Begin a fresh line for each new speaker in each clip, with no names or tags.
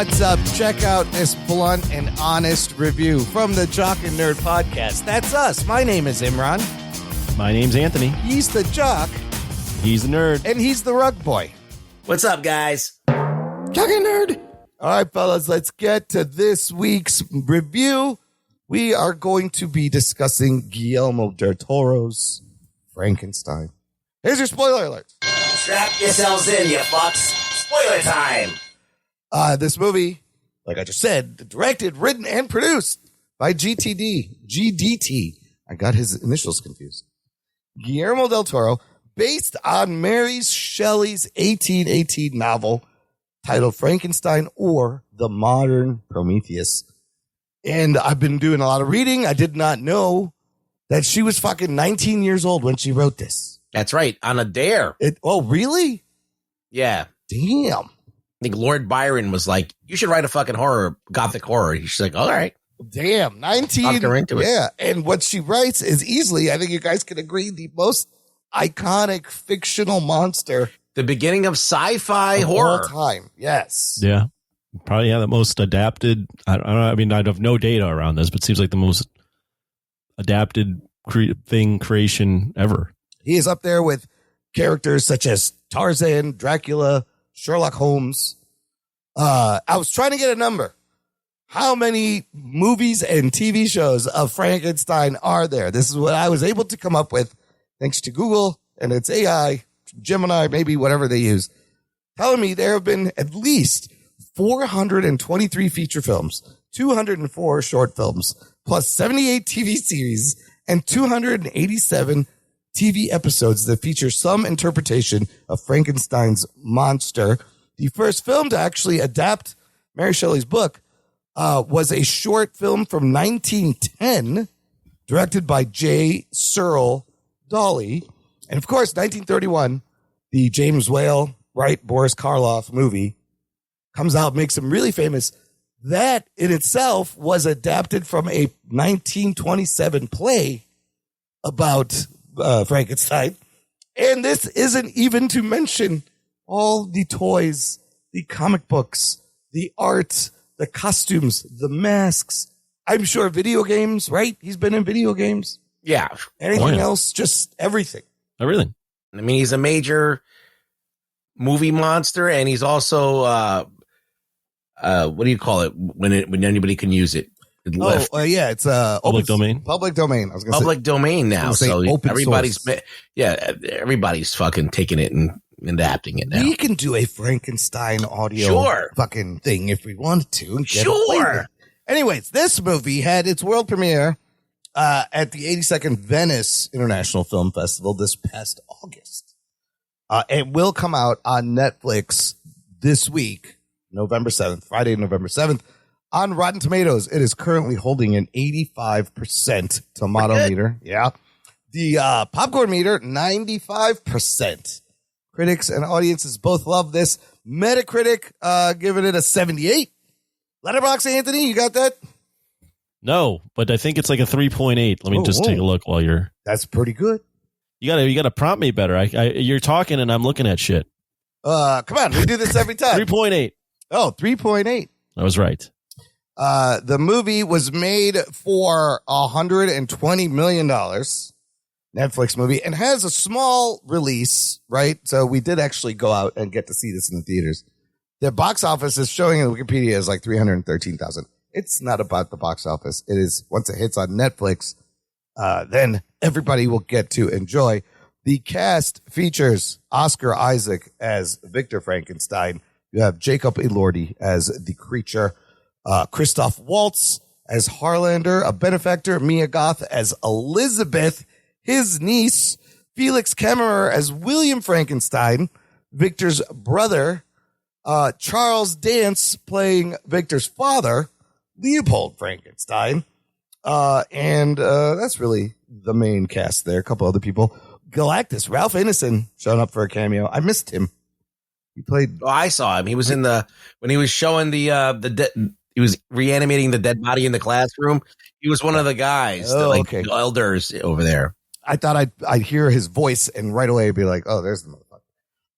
What's up? Check out this blunt and honest review from the Jock and Nerd Podcast. That's us. My name is Imran.
My name's Anthony.
He's the jock.
He's the nerd.
And he's the rug boy.
What's up, guys?
Jock and Nerd. All right, fellas, let's get to this week's review. We are going to be discussing Guillermo del Toro's Frankenstein. Here's your spoiler alert.
Strap yourselves in, you fucks. Spoiler time.
This movie, like I just said, directed, written, and produced by GDT. I got his initials confused. Guillermo del Toro, based on Mary Shelley's 1818 novel titled Frankenstein or The Modern Prometheus. And I've been doing a lot of reading. I did not know that she was fucking 19 years old when she wrote this.
That's right, on a dare.
Oh, really?
Yeah.
Damn.
I think Lord Byron was like, you should write a fucking gothic horror. She's like, all right.
Damn, 19.
Talked her into it.
Yeah, and what she writes is easily, I think you guys can agree, the most iconic fictional monster.
The beginning of sci-fi
of
horror.
all time, yes.
Yeah. Probably the most adapted. I don't know. I mean, I have no data around this, but it seems like the most adapted creation ever.
He is up there with characters such as Tarzan, Dracula, Sherlock Holmes. I was trying to get a number. How many movies and TV shows of Frankenstein are there? This is what I was able to come up with thanks to Google and its AI, Gemini, maybe whatever they use, telling me there have been at least 423 feature films, 204 short films, plus 78 TV series, and 287 TV episodes that feature some interpretation of Frankenstein's monster. The first film to actually adapt Mary Shelley's book was a short film from 1910, directed by J. Searle Dawley. And of course, 1931, the James Whale, Boris Karloff movie comes out, makes him really famous. That in itself was adapted from a 1927 play about Frankenstein. And this isn't even to mention all the toys, the comic books, the art, the costumes, the masks. I'm sure video games, right? He's been in video games.
Yeah.
Anything else? Just everything.
Everything.
I mean, he's a major movie monster, and he's also, what do you call it when anybody can use it?
Yeah, it's
public domain.
Public domain. I was going to say
public domain now. So everybody's,
source.
Everybody's fucking taking it and adapting it now.
We can do a Frankenstein audio fucking thing if we wanted to. And get it. Anyways, this movie had its world premiere at the 82nd Venice International Film Festival this past August. It will come out on Netflix this week, November 7th, Friday, November 7th. On Rotten Tomatoes, it is currently holding an 85% tomato meter. Yeah. The popcorn meter, 95%. Critics and audiences both love this. Metacritic giving it a 78. Letterboxd, Anthony, you got that?
No, but I think it's like a 3.8. Let me take a look while you're.
That's pretty good.
You gotta prompt me better. You're talking and I'm looking at shit.
Come on, we do this every time.
3.8.
Oh, 3.8.
I was right.
The movie was made for $120 million. Netflix movie, and has a small release, right? So we did actually go out and get to see this in the theaters. The box office is showing in Wikipedia is like 313,000. It's not about the box office. It is once it hits on Netflix, then everybody will get to enjoy. The cast features Oscar Isaac as Victor Frankenstein. You have Jacob Elordi as the creature, Christoph Waltz as Harlander, a benefactor, Mia Goth as Elizabeth, his niece, Felix Kammerer as William Frankenstein, Victor's brother, Charles Dance playing Victor's father, Leopold Frankenstein. And that's really the main cast there. A couple other people. Galactus, Ralph Ineson, showing up for a cameo. I missed him. He played.
Oh, I saw him. He was in when he was showing he was reanimating the dead body in the classroom. He was one of the guys, the elders over there.
I thought I'd hear his voice and right away be like, oh, there's the motherfucker.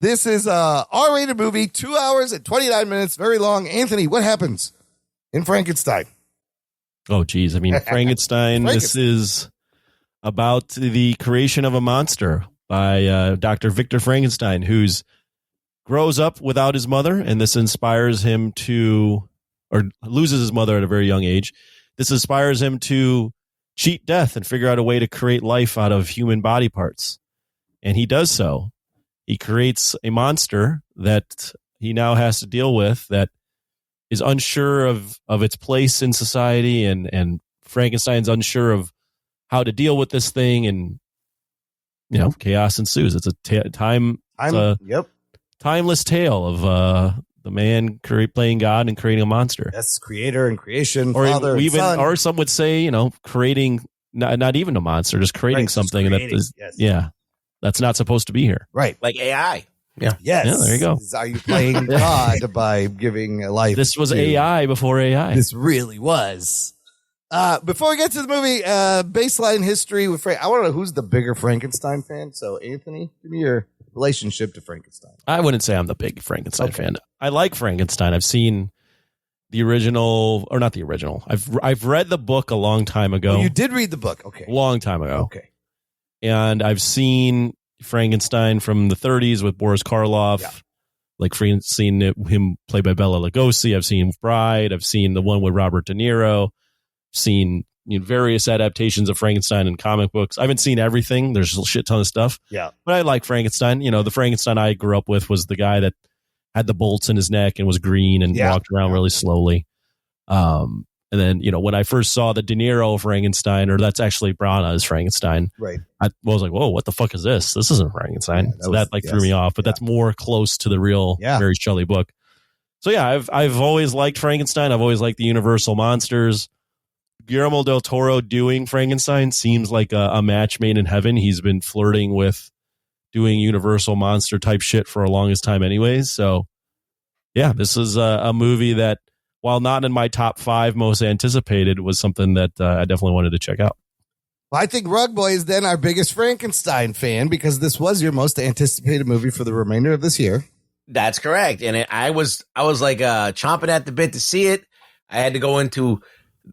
This is a R-rated movie, 2 hours and 29 minutes, very long. Anthony, what happens in Frankenstein?
Oh, geez. I mean, Frankenstein, this is about the creation of a monster by Dr. Victor Frankenstein, who's grows up without his mother, and this inspires him to, or loses his mother at a very young age. This inspires him to cheat death and figure out a way to create life out of human body parts. And he does so. He creates a monster that he now has to deal with that is unsure of its place in society, and Frankenstein's unsure of how to deal with this thing, and chaos ensues. It's a timeless tale of the man playing God and creating a monster.
Yes, creator and creation,
or
father and son.
Or some would say, creating not even a monster, just creating something that's not supposed to be here.
Right,
like AI. Yeah.
Yes.
Yeah, there you go.
Are you playing God by giving a life?
This was AI before AI.
This really was. Before we get to the movie, baseline history with Frank, I want to know who's the bigger Frankenstein fan. So, Anthony, give me your relationship to Frankenstein.
I wouldn't say I'm the big Frankenstein fan. I like Frankenstein. I've seen the original, or not the original. I've read the book a long time ago.
Oh, you did read the book. Okay.
A long time ago.
Okay.
And I've seen Frankenstein from the 30s with Boris Karloff. Yeah. Like seen him played by Bela Lugosi. I've seen Bride. I've seen the one with Robert De Niro. Seen various adaptations of Frankenstein in comic books. I haven't seen everything. There's a shit ton of stuff.
Yeah.
But I like Frankenstein. The Frankenstein I grew up with was the guy that had the bolts in his neck and was green and walked around really slowly. And then, when I first saw the De Niro Frankenstein, or that's actually Brana's Frankenstein,
right?
I was like, whoa, what the fuck is this? This isn't Frankenstein. Yeah, that threw me off, but that's more close to the real Mary Shelley book. So yeah, I've always liked Frankenstein. I've always liked the Universal monsters. Guillermo del Toro doing Frankenstein seems like a match made in heaven. He's been flirting with doing Universal monster type shit for a longest time anyways. So yeah, this is a movie that, while not in my top 5 most anticipated, was something that I definitely wanted to check out.
Well, I think Rug Boy is then our biggest Frankenstein fan, because this was your most anticipated movie for the remainder of this year.
That's correct. And I was like chomping at the bit to see it. I had to go into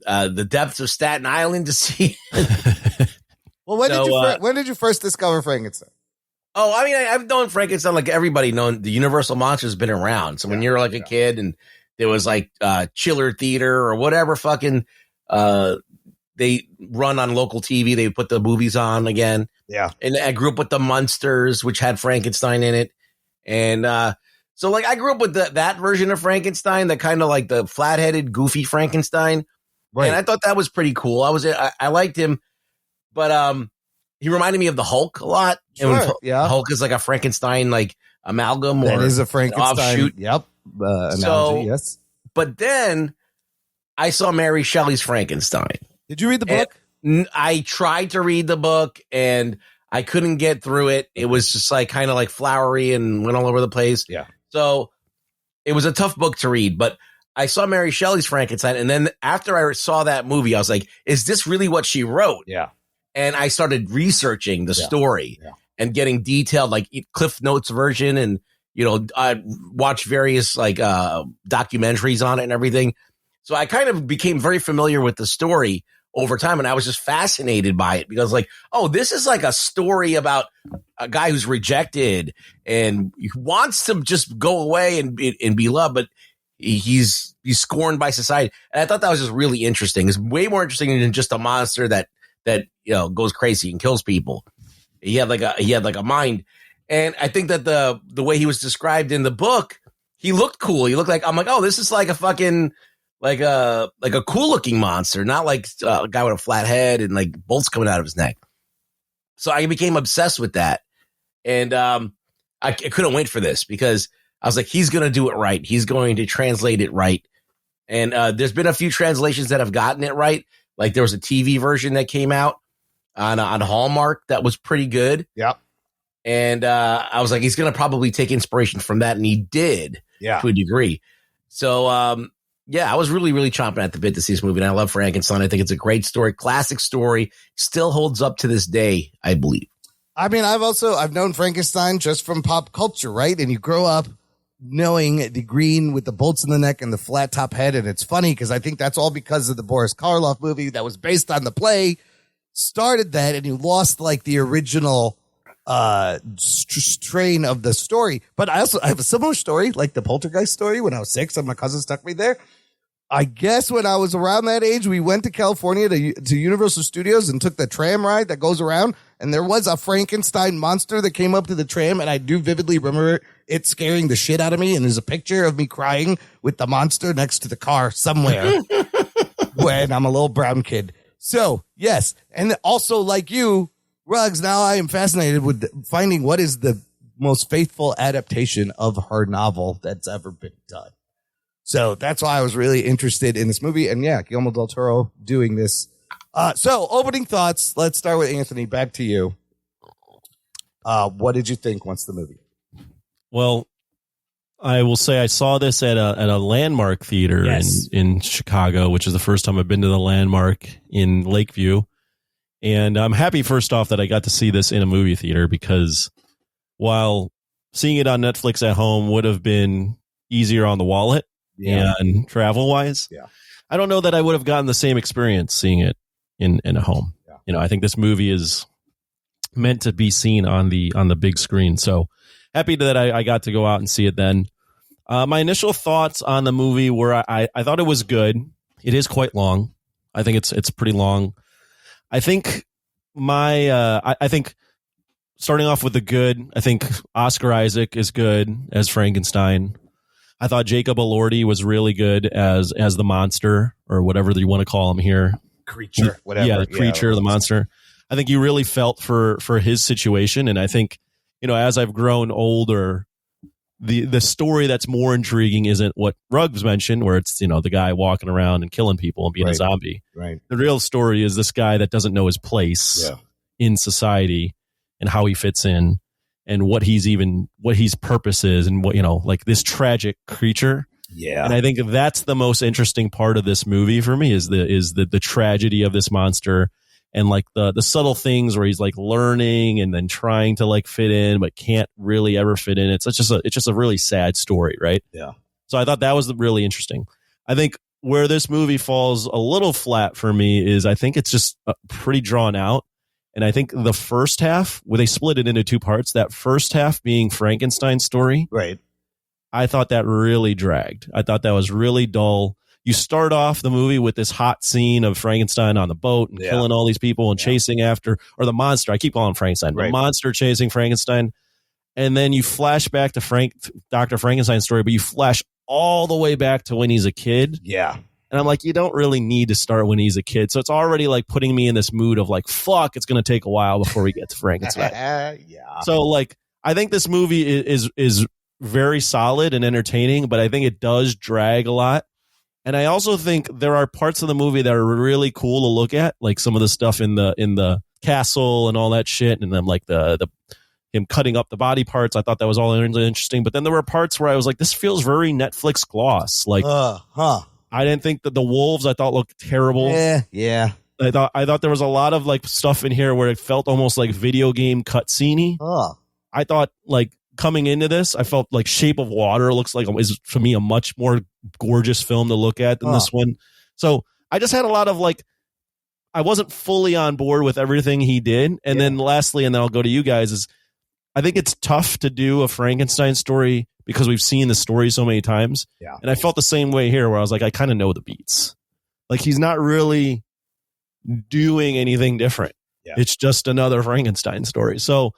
the depths of Staten Island to see it.
Well, when did you first discover Frankenstein?
Oh, I mean, I've known Frankenstein like everybody. Known the Universal monster's been around. So when you're like a kid and there was like Chiller Theater or whatever fucking they run on local TV. They put the movies on again.
Yeah.
And I grew up with the Munsters, which had Frankenstein in it. And so like I grew up with that version of Frankenstein, the kind of like the flat-headed, goofy Frankenstein. Right. And I thought that was pretty cool. I liked him. But he reminded me of the Hulk a lot.
Sure.
And Hulk is like a Frankenstein like amalgam.
That is a Frankenstein.
Offshoot.
Yep. Analogy, yes.
But then I saw Mary Shelley's Frankenstein.
Did you read the book?
I tried to read the book and I couldn't get through it. It was just like kind of like flowery and went all over the place.
Yeah.
So it was a tough book to read, but I saw Mary Shelley's Frankenstein. And then after I saw that movie, I was like, is this really what she wrote?
Yeah.
And I started researching the story and getting detailed, like Cliff Notes version, and I watched various like documentaries on it and everything. So I kind of became very familiar with the story over time, and I was just fascinated by it because, like, oh, this is like a story about a guy who's rejected and he wants to just go away and be loved, but he's scorned by society. And I thought that was just really interesting. It's way more interesting than just a monster that goes crazy and kills people. He had like a mind. And I think that the way he was described in the book, he looked cool. He looked like, I'm like, oh, this is like a fucking like a cool looking monster, not like a guy with a flat head and like bolts coming out of his neck. So I became obsessed with that, and I couldn't wait for this because I was like, he's going to do it right. He's going to translate it right. And there's been a few translations that have gotten it right. Like there was a TV version that came out on Hallmark that was pretty good.
Yep.
And I was like, he's going to probably take inspiration from that. And he did to a degree. So, I was really, really chomping at the bit to see this movie. And I love Frankenstein. I think it's a great story, classic story, still holds up to this day, I believe.
I mean, I've known Frankenstein just from pop culture, right? And you grow up knowing the green with the bolts in the neck and the flat top head. And it's funny because I think that's all because of the Boris Karloff movie that was based on the play, started that, and you lost like the original strain of the story. But I have a similar story, like the Poltergeist story. When I was 6 and my cousin stuck me there, I guess when I was around that age, we went to California to Universal Studios and took the tram ride that goes around, and there was a Frankenstein monster that came up to the tram, and I do vividly remember it scaring the shit out of me, and there's a picture of me crying with the monster next to the car somewhere when I'm a little brown kid. So, yes, and also like you, Ruggs, now I am fascinated with finding what is the most faithful adaptation of her novel that's ever been done. So that's why I was really interested in this movie. And yeah, Guillermo del Toro doing this. So opening thoughts. Let's start with Anthony. Back to you. What did you think once the movie?
Well, I will say I saw this at a Landmark theater in Chicago, which is the first time I've been to the Landmark in Lakeview. And I'm happy, first off, that I got to see this in a movie theater, because while seeing it on Netflix at home would have been easier on the wallet and travel wise, I don't know that I would have gotten the same experience seeing it in a home. Yeah. You know, I think this movie is meant to be seen on the big screen. So happy that I got to go out and see it then. My initial thoughts on the movie were I thought it was good. It is quite long. I think it's pretty long. I think I think starting off with the good, I think Oscar Isaac is good as Frankenstein. I thought Jacob Elordi was really good as the monster, or whatever you want to call him here.
Creature, whatever.
Yeah, the creature, the monster. I think you really felt for his situation. And I think, you know, as I've grown older, the story that's more intriguing isn't what Ruggs mentioned, where it's, you know, the guy walking around and killing people and being a zombie.
Right.
The real story is this guy that doesn't know his place in society and how he fits in and what his purpose is, and what, you know, like this tragic creature.
Yeah.
And I think that's the most interesting part of this movie for me is the tragedy of this monster. And like the subtle things where he's like learning and then trying to like fit in, but can't really ever fit in. It's just a really sad story, right?
Yeah.
So I thought that was really interesting. I think where this movie falls a little flat for me is I think it's just pretty drawn out. And I think the first half, where they split it into two parts, that first half being Frankenstein's story,
right?
I thought that really dragged. I thought that was really dull. You start off the movie with this hot scene of Frankenstein on the boat and killing all these people and chasing after, or the monster. I keep calling him Frankenstein. The monster chasing Frankenstein. And then you flash back to Dr. Frankenstein's story, but you flash all the way back to when he's a kid.
Yeah.
And I'm like, you don't really need to start when he's a kid. So it's already like putting me in this mood of like, fuck, it's going to take a while before we get to Frankenstein. So like, I think this movie is very solid and entertaining, but I think it does drag a lot. And I also think there are parts of the movie that are really cool to look at, like some of the stuff in the castle and all that shit, and then like the him cutting up the body parts. I thought that was all really interesting. But then there were parts where I was like, this feels very Netflix gloss. Like, I didn't think that the wolves I thought looked terrible.
Yeah.
I thought there was a lot of like stuff in here where it felt almost like video game cutscene-y. I thought like coming into this, I felt like Shape of Water looks like is for me a much more gorgeous film to look at than this one. So I just had a lot of like, I wasn't fully on board with everything he did. And then lastly, and then I'll go to you guys, is I think it's tough to do a Frankenstein story because we've seen the story so many times. Yeah. And I felt the same way here where I was like, I kind of know the beats. Like he's not really doing anything different. Yeah. It's just another Frankenstein story. So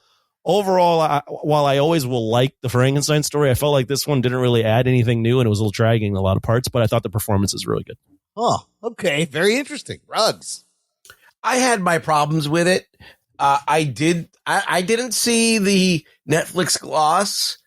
overall, while I always will like the Frankenstein story, I felt like this one didn't really add anything new and it was a little dragging in a lot of parts, but I thought the performance is really good.
Oh, okay. Very interesting. Ruggs.
I had my problems with it. I didn't see the Netflix gloss.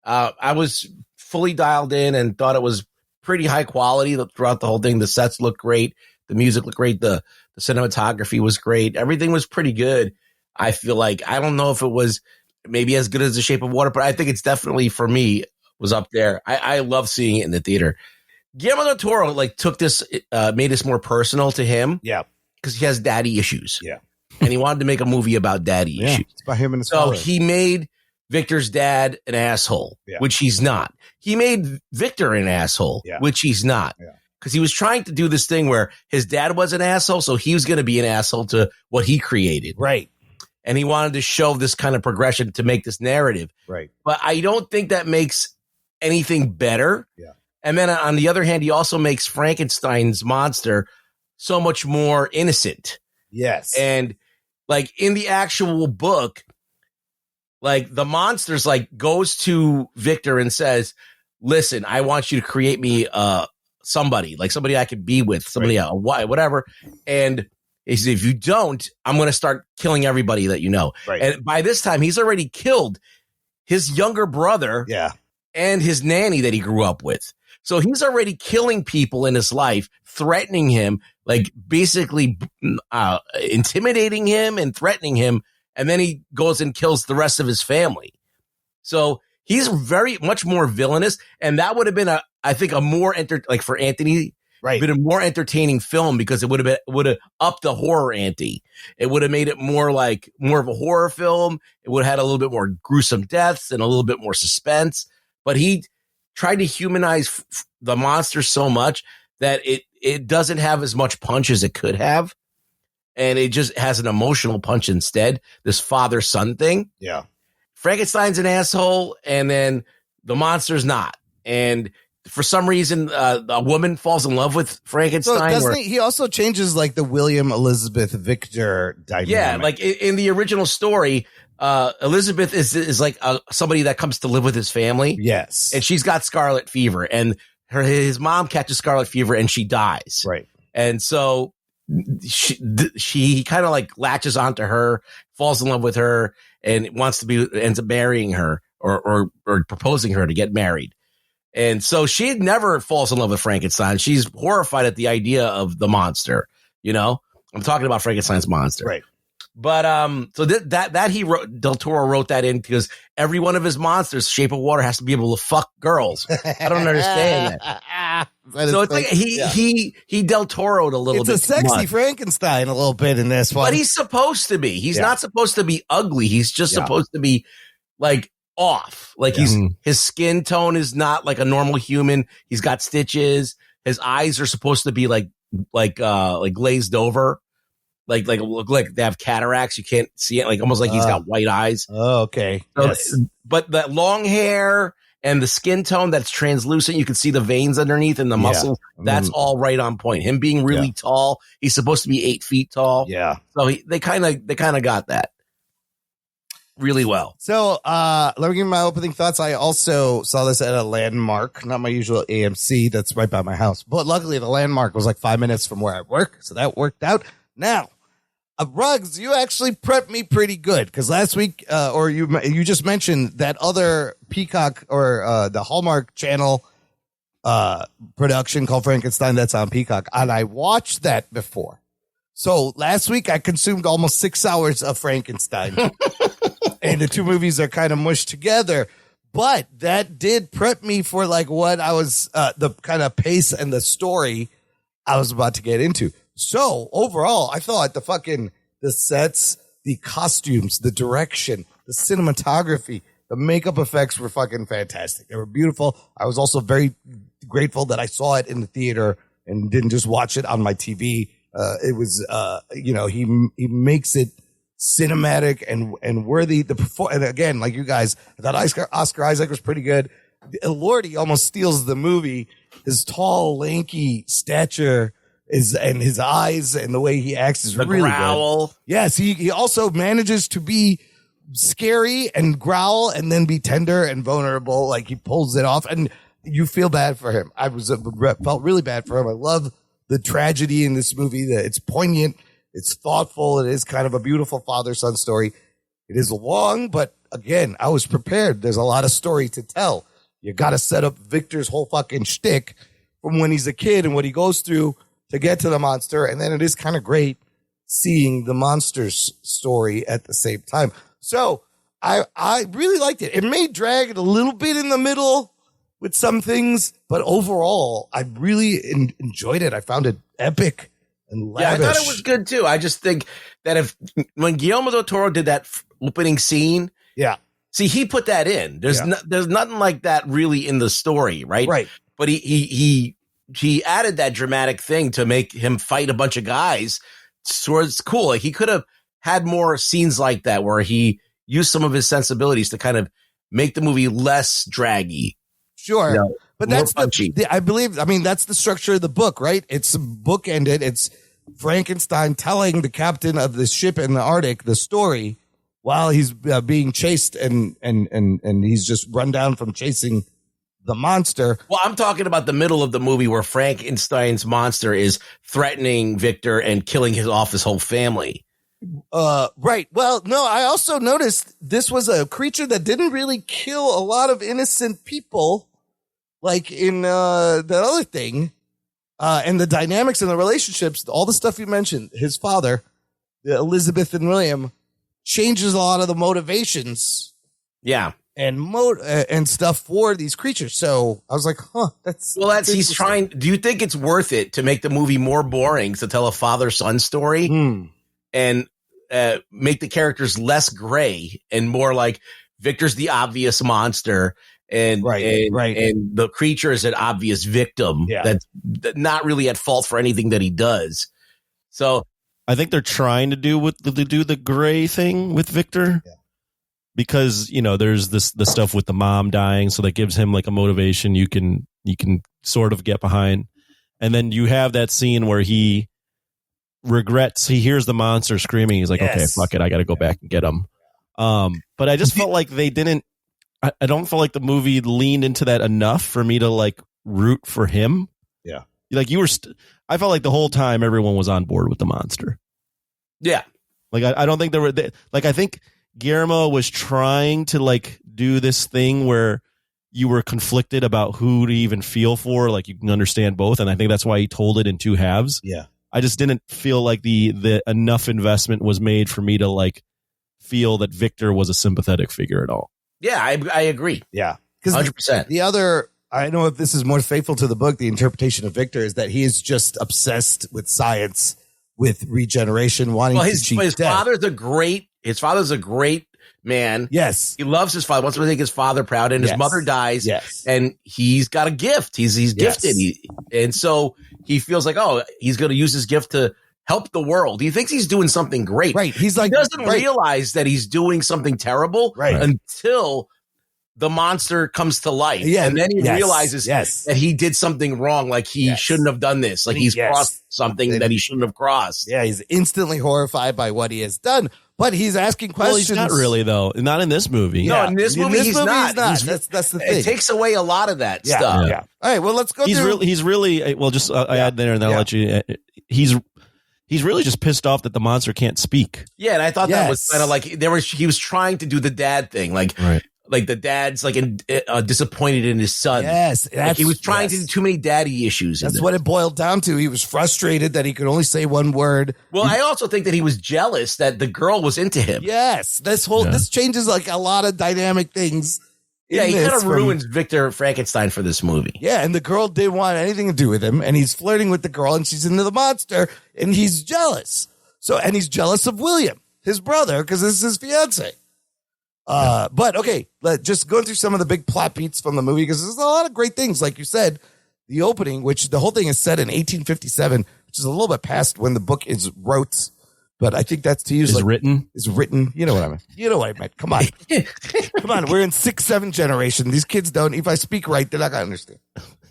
I was fully dialed in and thought it was pretty high quality throughout the whole thing. The sets looked great. The music looked great. The cinematography was great. Everything was pretty good. I feel like, I don't know if it was maybe as good as The Shape of Water, but I think it's definitely, for me, was up there. I love seeing it in the theater. Guillermo del Toro like took this, made this more personal to him.
Yeah.
Because he has daddy issues.
Yeah.
and he wanted to make a movie about daddy issues.
It's about him and his
so
father.
he made Victor's dad an asshole, which he's not. He made Victor an asshole, which he's not. Because he was trying to do this thing where his dad was an asshole, so he was going to be an asshole to what he created.
Right.
And he wanted to show this kind of progression to make this narrative.
Right.
But I don't think that makes anything better.
Yeah.
And then on the other hand, he also makes Frankenstein's monster so much more innocent.
Yes.
And like in the actual book, like the monster's like goes to Victor and says, listen, I want you to create me somebody I could be with, somebody else, whatever. And he said, if you don't, I'm going to start killing everybody that you know.
Right.
And by this time, he's already killed his younger brother and his nanny that he grew up with. So he's already killing people in his life, threatening him, like basically intimidating him and threatening him. And then he goes and kills the rest of his family. So he's very much more villainous. And that would have been, I think, a more like for Anthony, been a more entertaining film because it would have upped the horror ante. It would have made it more of a horror film. It would have had a little bit more gruesome deaths and a little bit more suspense. But he tried to humanize the monster so much that it doesn't have as much punch as it could have. And it just has an emotional punch instead. This father-son thing.
Yeah.
Frankenstein's an asshole, and then the monster's not. And for some reason, a woman falls in love with Frankenstein.
So doesn't he also changes like the William Elizabeth Victor dynamic?
Yeah, like in the original story, Elizabeth is like somebody that comes to live with his family.
Yes.
And she's got scarlet fever, and his mom catches scarlet fever and she dies.
Right.
And so she kind of like latches onto her, falls in love with her, and ends up marrying her or proposing her to get married. And so she never falls in love with Frankenstein. She's horrified at the idea of the monster. You know, I'm talking about Frankenstein's monster.
Right.
But so that he wrote, Del Toro wrote that in because every one of his monsters, Shape of Water, has to be able to fuck girls. I don't understand that. So it's like he Del Toro'd a little bit.
It's a sexy Frankenstein a little bit in this one.
But he's supposed to be. He's not supposed to be ugly. He's just supposed to be like off. Like his skin tone is not like a normal human. He's got stitches. His eyes are supposed to be like glazed over. Like look like they have cataracts. You can't see it. Like almost like he's got white eyes.
Oh, okay.
So,
yes.
But that long hair and the skin tone that's translucent, you can see the veins underneath and the muscles. That's all right on point. Him being really tall, he's supposed to be 8 feet tall.
Yeah.
So they kind of got that really well.
So let me give you my opening thoughts. I also saw this at a Landmark, not my usual AMC that's right by my house, but luckily the Landmark was like 5 minutes from where I work, so that worked out. Now, Ruggs, you actually prepped me pretty good because last week, or you just mentioned that other Peacock or the Hallmark Channel production called Frankenstein that's on Peacock, and I watched that before. So last week I consumed almost 6 hours of Frankenstein, and the two movies are kind of mushed together. But that did prep me for like what I was, the kind of pace and the story I was about to get into. So overall, I thought the sets, the costumes, the direction, the cinematography, the makeup effects were fucking fantastic. They were beautiful. I was also very grateful that I saw it in the theater and didn't just watch it on my TV. It was, he makes it cinematic and worthy. And again, like you guys, I thought Oscar Isaac was pretty good. Lordy almost steals the movie. His tall, lanky stature and his eyes and the way he acts is really
growl.
Good. Yes, he also manages to be scary and growl and then be tender and vulnerable. Like he pulls it off, and you feel bad for him. I felt really bad for him. I love the tragedy in this movie. That it's poignant, it's thoughtful, it is kind of a beautiful father-son story. It is long, but again, I was prepared. There's a lot of story to tell. You got to set up Victor's whole fucking shtick from when he's a kid and what he goes through to get to the monster. And then it is kind of great seeing the monster's story at the same time. So I really liked it. It may drag it a little bit in the middle with some things, but overall, I really enjoyed it. I found it epic. and lavish.
Yeah, I thought it was good too. I just think that when Guillermo del Toro did that opening scene, see, he put that in. There's nothing like that really in the story, right?
Right.
But he added that dramatic thing to make him fight a bunch of guys. So it's cool. Like he could have had more scenes like that where he used some of his sensibilities to kind of make the movie less draggy.
Sure. But that's that's the structure of the book, right? It's bookended. It's Frankenstein telling the captain of the ship in the Arctic the story while he's being chased and he's just run down from chasing the monster.
Well, I'm talking about the middle of the movie where Frankenstein's monster is threatening Victor and killing off his whole family.
Right. Well, no, I also noticed this was a creature that didn't really kill a lot of innocent people. Like in the other thing, and the dynamics and the relationships, all the stuff you mentioned, his father, Elizabeth and William, changes a lot of the motivations.
Yeah.
And stuff for these creatures. So I was like, that's
he's trying. Do you think it's worth it to make the movie more boring to tell a father-son story and make the characters less gray and more like Victor's the obvious monster? And the creature is an obvious victim that's not really at fault for anything that he does. So
I think they're trying to do the gray thing with Victor because, there's the stuff with the mom dying. So that gives him like a motivation you can sort of get behind. And then you have that scene where he hears the monster screaming. He's like, okay, fuck it. I got to go back and get him. But I just felt like they didn't. I don't feel like the movie leaned into that enough for me to like root for him.
Yeah.
Like you were, I felt like the whole time everyone was on board with the monster.
Yeah.
Like, I don't think there were I think Guillermo was trying to like do this thing where you were conflicted about who to even feel for. Like you can understand both. And I think that's why he told it in two halves.
Yeah.
I just didn't feel like the enough investment was made for me to like feel that Victor was a sympathetic figure at all.
Yeah, I agree.
Yeah.
100%.
The other, I don't know if this is more faithful to the book, the interpretation of Victor is that he is just obsessed with science, with regeneration, wanting to cheat
his
death.
His father's a great man.
Yes.
He loves his father, wants to make his father proud, and his mother dies.
Yes.
And he's got a gift. He's gifted. And so he feels like, he's going to use his gift to help the world. He thinks he's doing something great.
Right. He's like,
he doesn't realize that he's doing something terrible until the monster comes to life.
Yeah.
And then he realizes that he did something wrong. Like he shouldn't have done this. Like he's crossed something that he shouldn't have crossed.
Yeah. He's instantly horrified by what he has done, but he's asking questions.
Well, he's not really though. Not in this movie.
No, in this movie, he's not.
That's the thing.
It takes away a lot of that stuff.
Yeah. All right. Well, let's go.
He's really well, just I add there and then I'll let you, he's really just pissed off that the monster can't speak.
Yeah, and I thought that was kind of like he was trying to do the dad thing, like the dad's like disappointed in his son.
Yes,
like he was trying to do too many daddy issues.
That's what it boiled down to. He was frustrated that he could only say one word.
Well, I also think that he was jealous that the girl was into him.
Yes, this changes like a lot of dynamic things.
Yeah, he kind of ruins Victor Frankenstein for this movie.
Yeah, and the girl didn't want anything to do with him, and he's flirting with the girl, and she's into the monster, and he's jealous. And he's jealous of William, his brother, because this is his fiance. But okay, just going through some of the big plot beats from the movie, because there's a lot of great things, like you said, the opening, which the whole thing is set in 1857, which is a little bit past when the book is wrote. But I think that's to use
written.
Is written. You know what I mean? You know what I meant. Come on. Come on. We're in 6, 7 generation. These kids don't. If I speak right, they're not going to understand.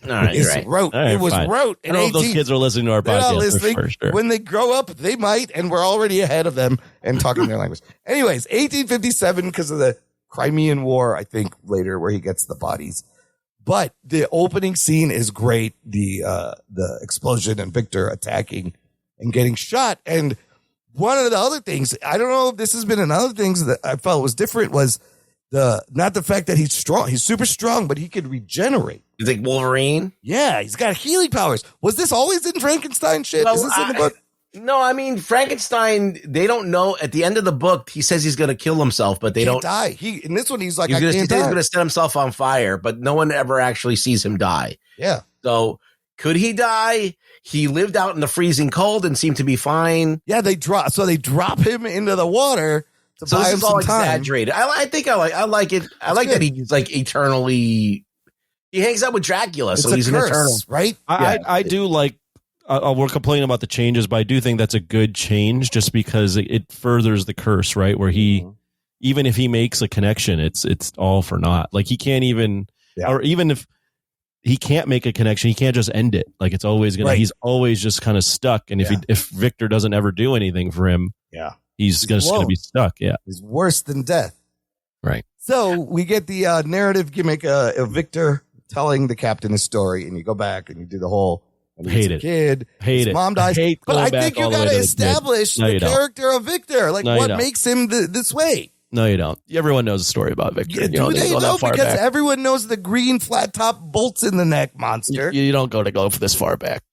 All right,
it's wrote.
Right,
it was wrote.
I don't know if those kids are listening to our podcast. For sure.
When they grow up, they might, and we're already ahead of them and talking their language. Anyways, 1857, because of the Crimean War, I think, later, where he gets the bodies. But the opening scene is great. The explosion and Victor attacking and getting shot. And one of the other things, I don't know if this has been another thing that I felt was different, was not the fact that he's strong. He's super strong, but he could regenerate.
You think Wolverine?
Yeah, he's got healing powers. Was this always in Frankenstein shit?
Well,
is this in the book?
No, I mean, Frankenstein, they don't know. At the end of the book, he says he's going to kill himself, but they don't
die. In this one, he's like,
he's going to set himself on fire, but no one ever actually sees him die.
Yeah.
So Could he die? He lived out in the freezing cold and seemed to be fine.
Yeah, they drop him into the water to
So
buy
this
him
is all
some time.
exaggerated. I think I like it. I like that he's like eternally. He hangs out with Dracula,
It's
so
a
he's
curse,
an eternal.
right?
I do like. We're complaining about the changes, but I do think that's a good change, just because it furthers the curse, right? Where he, even if he makes a connection, it's all for naught. Like he can't even, or even if he can't make a connection, he can't just end it. Like it's always gonna. Right. He's always just kind of stuck. And if Victor doesn't ever do anything for him, he's gonna be stuck. Yeah,
he's worse than death.
Right.
So we get the narrative gimmick of Victor telling the captain a story, and you go back and you do the whole.
Hate it.
Kid,
hate
his mom dies.
But
I think you got to establish the character of Victor. Like, what makes him this way?
No, you don't. Everyone knows a story about Victor.
Yeah, do they know? Because everyone knows the green flat top bolts in the neck monster.
You don't go for this far back.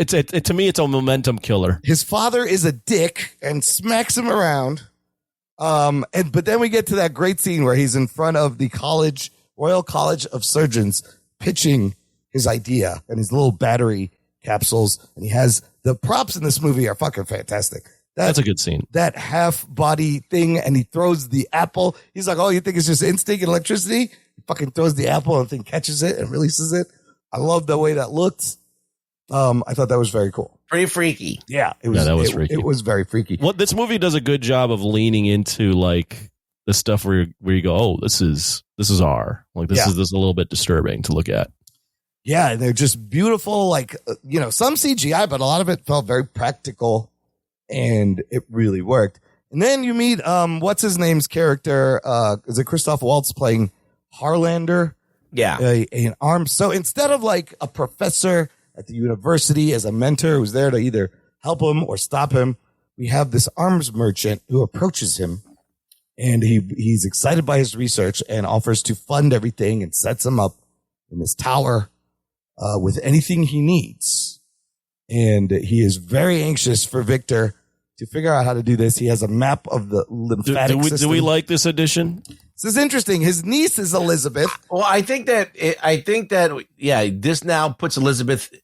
To me, it's a momentum killer.
His father is a dick and smacks him around. But then we get to that great scene where he's in front of the Royal College of Surgeons pitching his idea and his little battery capsules, and he has the props in this movie are fucking fantastic.
That's a good scene.
That half body thing, and he throws the apple. He's like, "Oh, you think it's just instinct and electricity?" He fucking throws the apple, and the thing catches it and releases it. I love the way that looked. I thought that was very cool.
Pretty freaky.
Yeah, it was.
That was freaky.
It was very freaky.
Well, this movie does a good job of leaning into like the stuff where you go, "Oh, this is R." Like this is a little bit disturbing to look at.
Yeah, and they're just beautiful, like, some CGI, but a lot of it felt very practical, and it really worked. And then you meet, what's his name's character? Is it Christoph Waltz playing Harlander?
Yeah.
An arm. So instead of like a professor at the university as a mentor who's there to either help him or stop him, we have this arms merchant who approaches him, and he's excited by his research and offers to fund everything and sets him up in this tower with anything he needs. And he is very anxious for Victor to figure out how to do this. He has a map of the lymphatic system.
Do we like this addition?
This is interesting. His niece is Elizabeth.
Well, I think that this now puts Elizabeth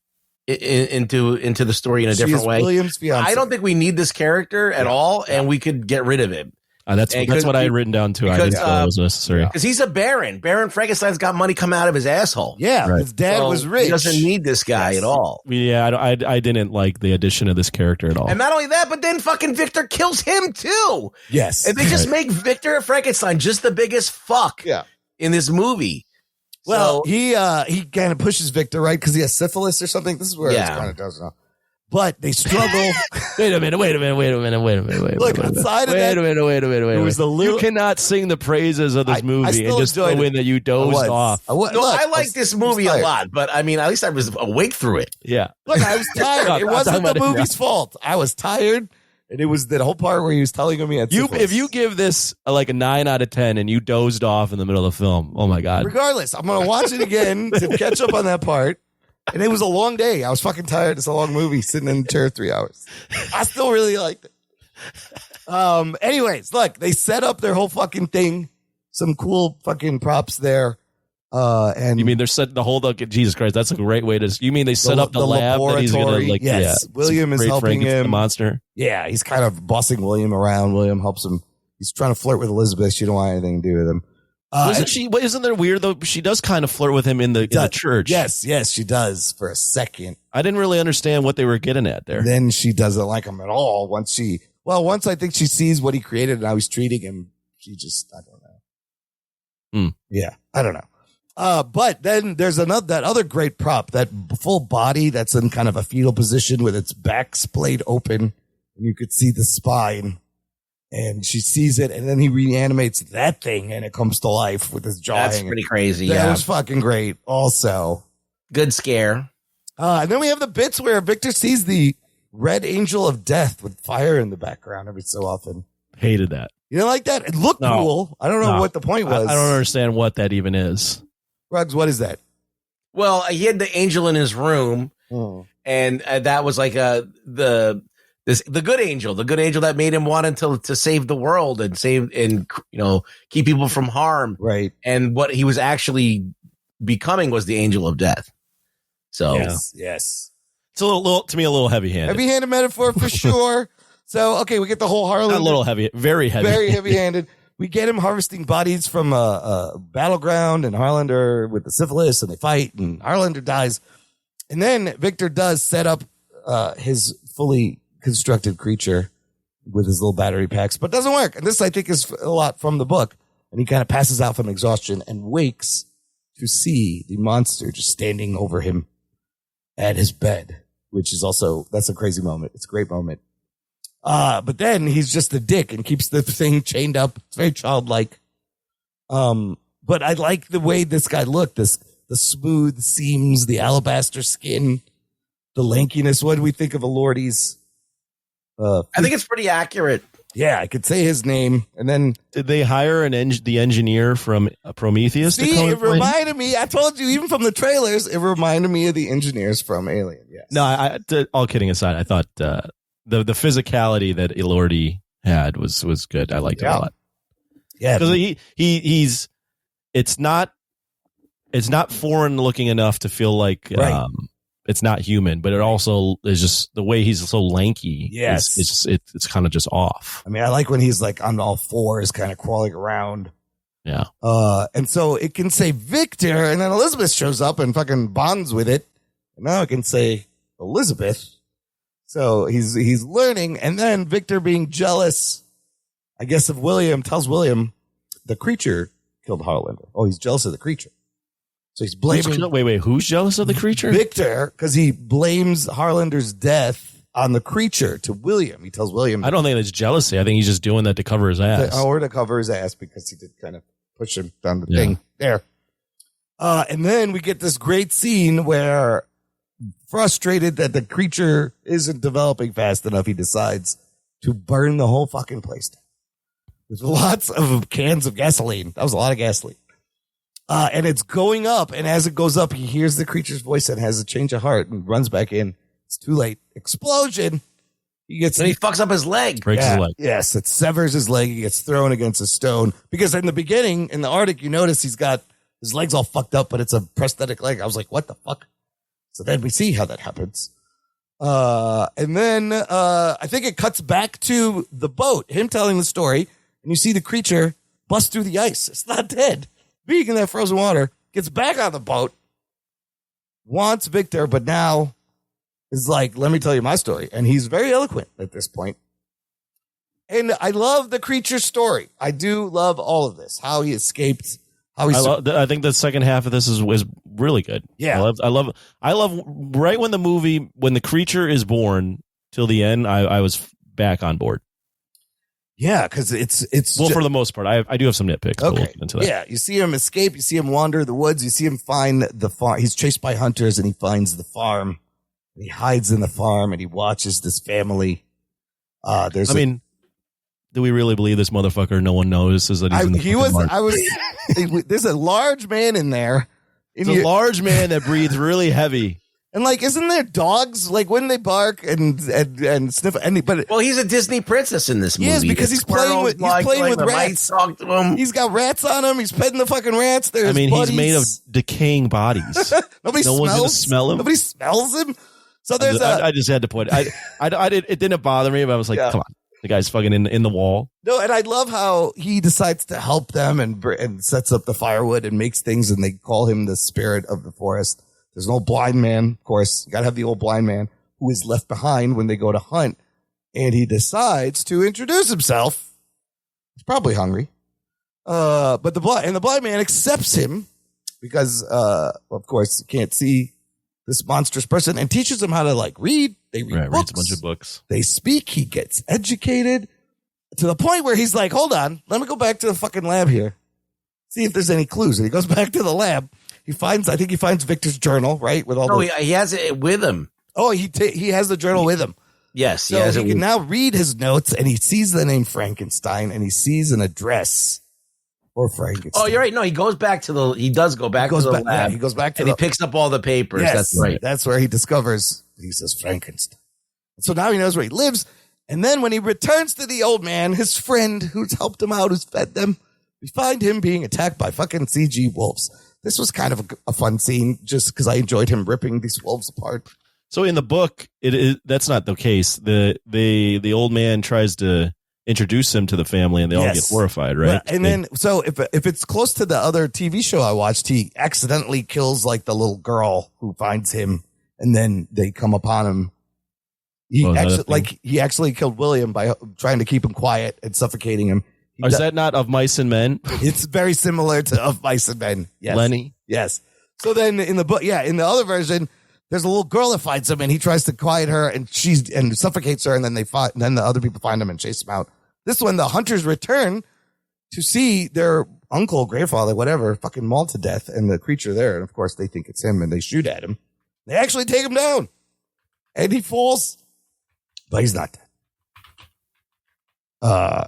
into the story in a different way.
William's fiance.
I don't think we need this character at all, and we could get rid of him.
That's what I had written down too. I didn't feel it was necessary
because he's a baron. Baron Frankenstein's got money coming out of his asshole.
Yeah, right. His dad was rich.
He doesn't need this guy at all.
Yeah, I didn't like the addition of this character at all.
And not only that, but then fucking Victor kills him too.
Yes,
and they just make Victor Frankenstein just the biggest fuck. In this movie.
Well, he kind of pushes Victor, right, because he has syphilis or something. This is where it kind of does now. But they struggle.
Wait a minute. Look,
outside of that.
Wait a minute.
It was a little.
You cannot sing the praises of this movie and just throw in that you dozed off.
I like this movie a lot, but I mean, at least I was awake through it.
Yeah.
Look, I was tired. It wasn't the movie's fault. I was tired, and it was the whole part where he was telling me
if you give this like a 9 out of 10 and you dozed off in the middle of the film, oh my God.
Regardless, I'm going to watch it again to catch up on that part. And it was a long day. I was fucking tired. It's a long movie sitting in the chair 3 hours. I still really liked it. Anyways, look, they set up their whole fucking thing. Some cool fucking props there. And
you mean they're set the whole Jesus Christ, that's a great way to you mean they set up the lab that he's gonna like
William is helping him.
The monster.
Yeah, he's kind of bossing William around. William helps him. He's trying to flirt with Elizabeth. She don't want anything to do with him.
Isn't that weird though? She does kind of flirt with him in the church.
Yes, she does for a second.
I didn't really understand what they were getting at there.
And then she doesn't like him at all. Once I think she sees what he created and how he's treating him, she just, I don't know. Yeah, I don't know. But then there's that other great prop, that full body that's in kind of a fetal position with its back splayed open, and you could see the spine. And she sees it, and then he reanimates that thing, and it comes to life with his jaw hanging.
That's pretty crazy.
That was fucking great. Also,
good scare.
And then we have the bits where Victor sees the red angel of death with fire in the background every so often.
Hated that.
You didn't like that? It looked cool. I don't know what the point was.
I don't understand what that even is.
Ruggs, what is that?
Well, he had the angel in his room, and that was like the good angel that made him want to save the world and keep people from harm.
Right.
And what he was actually becoming was the angel of death. So
yes.
It's a little to me a little heavy-handed.
Heavy-handed metaphor for sure. So, okay, we get the whole Harlander.
Not a little heavy, very heavy.
Very heavy-handed. We get him harvesting bodies from a battleground, and Harlander with the syphilis, and they fight, and Harlander dies. And then Victor does set up his fully constructed creature with his little battery packs, but doesn't work. And this, I think, is a lot from the book. And he kind of passes out from exhaustion and wakes to see the monster just standing over him at his bed, which is also, that's a crazy moment. It's a great moment. But then he's just a dick and keeps the thing chained up. It's very childlike. But I like the way this guy looked, the smooth seams, the alabaster skin, the lankiness. What do we think of Elordi's?
I think it's pretty accurate.
Yeah, I could say his name. And then
did they hire the engineer from Prometheus?
See, it reminded me. I told you, even from the trailers, it reminded me of the engineers from Alien. Yes.
No, all kidding aside, I thought the physicality that Elordi had was good. I liked it a lot.
Yeah,
because he's it's not foreign looking enough to feel like it's not human, but it also is just the way he's so lanky.
Yes,
it's kind of just off.
I mean, I like when he's like on all fours, kind of crawling around.
Yeah.
And so it can say Victor, and then Elizabeth shows up and fucking bonds with it. And now it can say Elizabeth. So he's learning, and then Victor, being jealous, I guess, of William, tells William the creature killed Harlander. Oh, he's jealous of the creature. So he's blaming.
Wait, who's jealous of the creature?
Victor, because he blames Harlander's death on the creature to William. He tells William.
I don't think it's jealousy. I think he's just doing that to cover his ass.
Or to cover his ass, because he did kind of push him down the thing there. And then we get this great scene where, frustrated that the creature isn't developing fast enough, he decides to burn the whole fucking place down. There's lots of cans of gasoline. That was a lot of gasoline. And it's going up, and as it goes up, he hears the creature's voice and has a change of heart and runs back in. It's too late. Explosion.
He fucks up his leg.
Breaks his leg.
Yes, it severs his leg. He gets thrown against a stone. Because in the beginning, in the Arctic, you notice he's got his legs all fucked up, but it's a prosthetic leg. I was like, what the fuck? So then we see how that happens. And then I think it cuts back to the boat, him telling the story, and you see the creature bust through the ice. It's not dead. Being in that frozen water, gets back on the boat, wants Victor, but now is like, let me tell you my story. And he's very eloquent at this point. And I love the creature's story. I do love all of this, how he escaped.
I think the second half of this is really good.
Yeah.
I love right when the creature is born till the end, I was back on board.
Yeah, because it's
for the most part. I do have some nitpicks.
Okay.
We'll get into that.
Yeah, you see him escape. You see him wander the woods. You see him find the farm. He's chased by hunters, and he finds the farm. He hides in the farm, and he watches this family.
Do we really believe this motherfucker? No one notices that he's in the
There's a large man in there.
It's a large man that breathes really heavy.
And like, isn't there dogs? Like, when they bark and sniff? Well,
he's a Disney princess in this movie.
Yes, because he's playing with rats.
Talk to him.
He's got rats on him. He's petting the fucking rats.
He's made of decaying bodies.
Nobody smells.
One's gonna smell him.
Nobody smells him. So there's
I just had to point. It didn't bother me, but I was like, come on. The guy's fucking in the wall.
No, and I love how he decides to help them and sets up the firewood and makes things, and they call him the spirit of the forest. There's an old blind man, of course. You got to have the old blind man who is left behind when they go to hunt, and he decides to introduce himself. He's probably hungry, but the blind man accepts him because, of course, you can't see this monstrous person, and teaches him how to read. They read books.
Reads a bunch of books.
They speak. He gets educated to the point where he's like, hold on, let me go back to the fucking lab here. See if there's any clues. And he goes back to the lab. I think he finds Victor's journal, right?
He has it with him.
Oh, he has the journal with him.
Yes.
So he can now read his notes, and he sees the name Frankenstein, and he sees an address for Frankenstein.
Oh, you're right. No, he does go back to the lab. He goes back to he picks up all the papers.
Yes,
that's right.
That's where he discovers, he says Frankenstein. So now he knows where he lives. And then when he returns to the old man, his friend who's helped him out, who's fed them, we find him being attacked by fucking CG wolves. this was kind of a fun scene just because I enjoyed him ripping these wolves apart.
So in the book, that's not the case. The old man tries to introduce him to the family, and they all get horrified, right?
And then, so if it's close to the other TV show I watched, he accidentally kills like the little girl who finds him, and then they come upon him. He actually killed William by trying to keep him quiet and suffocating him.
Is that not Of Mice and Men?
It's very similar to Of Mice and Men. Yes.
Lenny.
Yes. So then in the book, in the other version, there's a little girl that finds him, and he tries to quiet her, and suffocates her, and then then the other people find him and chase him out. This one, the hunters return to see their uncle, grandfather, whatever, fucking mauled to death, and the creature there, and of course they think it's him, and they shoot at him. They actually take him down, and he falls, but he's not dead.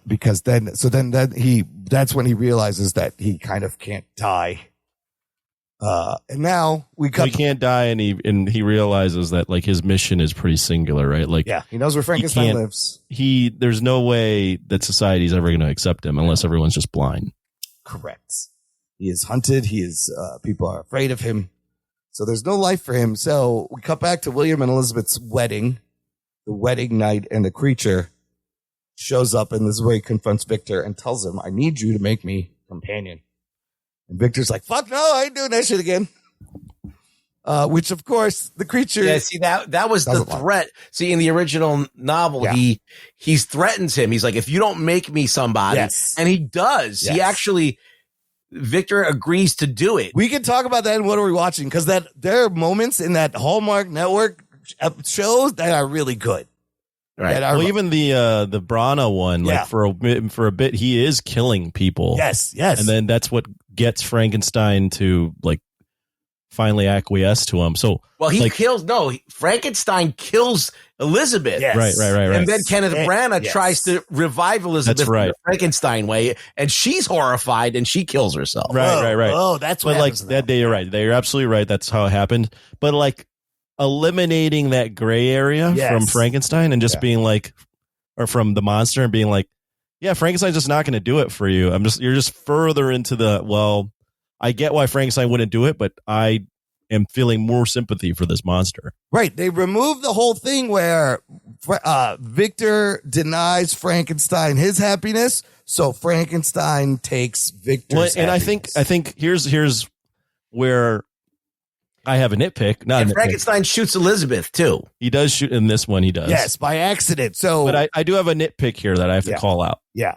Because that's when he realizes that he kind of can't die. And now he
can't die, and he realizes that like his mission is pretty singular, right? Like,
he knows where Frankenstein lives.
There's no way that society's ever going to accept him unless everyone's just blind.
Correct. He is hunted. People are afraid of him. So there's no life for him. So we cut back to William and Elizabeth's wedding, the wedding night, and the creature shows up, and this is where he confronts Victor and tells him, I need you to make me companion. And Victor's like, fuck no, I ain't doing that shit again. Which, of course, the creature...
Yeah, see, that was the threat. See, in the original novel, he threatens him. He's like, if you don't make me somebody... Yes. And he does. Yes. He actually... Victor agrees to do it.
We can talk about that in What Are We Watching? Because there are moments in that Hallmark Network shows that are really good.
Right. Well, even the Brana one, like for a bit, he is killing people.
Yes.
And then that's what gets Frankenstein to like finally acquiesce to him. So,
Frankenstein kills Elizabeth.
Yes.
Right.
And then Kenneth Branagh tries to revive Elizabeth the Frankenstein way, and she's horrified and she kills herself.
Right.
Oh, that's what happens.
Like that day, you're right. You're absolutely right. That's how it happened. But like eliminating that gray area from Frankenstein and just being like, or from the monster and being like, yeah, Frankenstein's just not going to do it for you. You're just further into I get why Frankenstein wouldn't do it, but I am feeling more sympathy for this monster.
Right. They removed the whole thing where Victor denies Frankenstein his happiness. So Frankenstein takes Victor's happiness.
I think here's where I have a nitpick.
Frankenstein shoots Elizabeth too.
He does shoot in this one. He does.
Yes, by accident. So,
but I do have a nitpick here that I have to call out.
Yeah.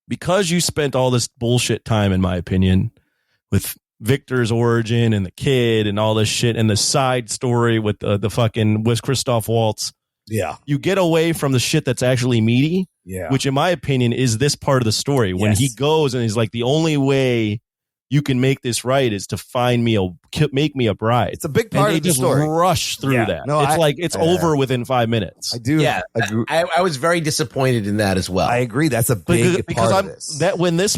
Because you spent all this bullshit time, in my opinion, with Victor's origin and the kid and all this shit and the side story with the fucking with Christoph Waltz.
Yeah.
You get away from the shit that's actually meaty.
Yeah.
Which in my opinion is this part of the story. When he goes and he's like, the only way you can make this right is to make me a bride.
It's a big part of the story.
Just rush through that. No, it's over within 5 minutes.
I do.
Yeah. I was very disappointed in that as well.
I agree. That's a big part of this.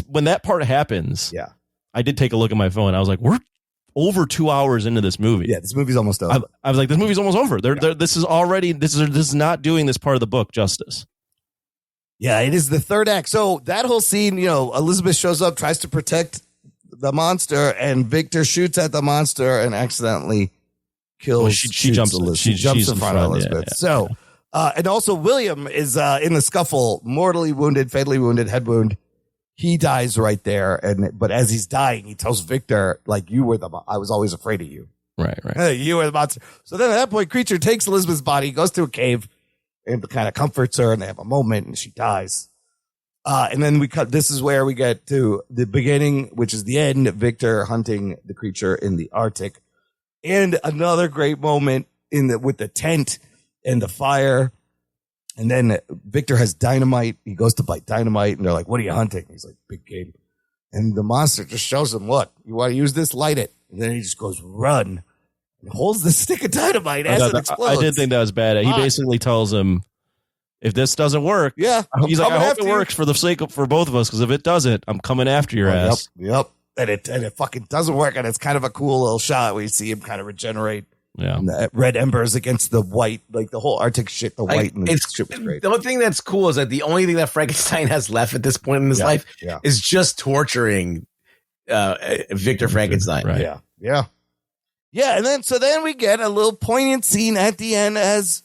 When that part happens.
Yeah.
I did take a look at my phone. I was like, we're over 2 hours into this movie.
Yeah, this movie's almost over.
I was like, this movie's almost over. This is not doing this part of the book justice.
Yeah, it is the third act. So that whole scene, Elizabeth shows up, tries to protect the monster, and Victor shoots at the monster and accidentally kills.
Well, she jumps
in front of Elizabeth. So, and also William is in the scuffle, mortally wounded, fatally wounded, head wound. He dies right there, but as he's dying, he tells Victor, like, I was always afraid of you.
Right.
You were the monster. So then at that point, creature takes Elizabeth's body, goes to a cave, and kind of comforts her, and they have a moment, and she dies. And then this is where we get to the beginning, which is the end, Victor hunting the creature in the Arctic. And another great moment with the tent and the fire. And then Victor has dynamite. He goes to bite dynamite, and they're like, what are you hunting? He's like, big game. And the monster just shows him, look, you want to use this? Light it. And then he just goes, run. And holds the stick of dynamite as it explodes.
I did think that was bad. He basically tells him, if this doesn't work, he's like, I hope it works for the sake of for both of us, because if it doesn't, I'm coming after your ass.
Yep. And it fucking doesn't work, and it's kind of a cool little shot where you see him kind of regenerate.
Yeah,
and the red embers against the white, like the whole Arctic shit. The white and the shit was great.
The only thing that's cool is that the only thing that Frankenstein has left at this point in his life is just torturing Victor Frankenstein.
Right.
Yeah. And then we get a little poignant scene at the end as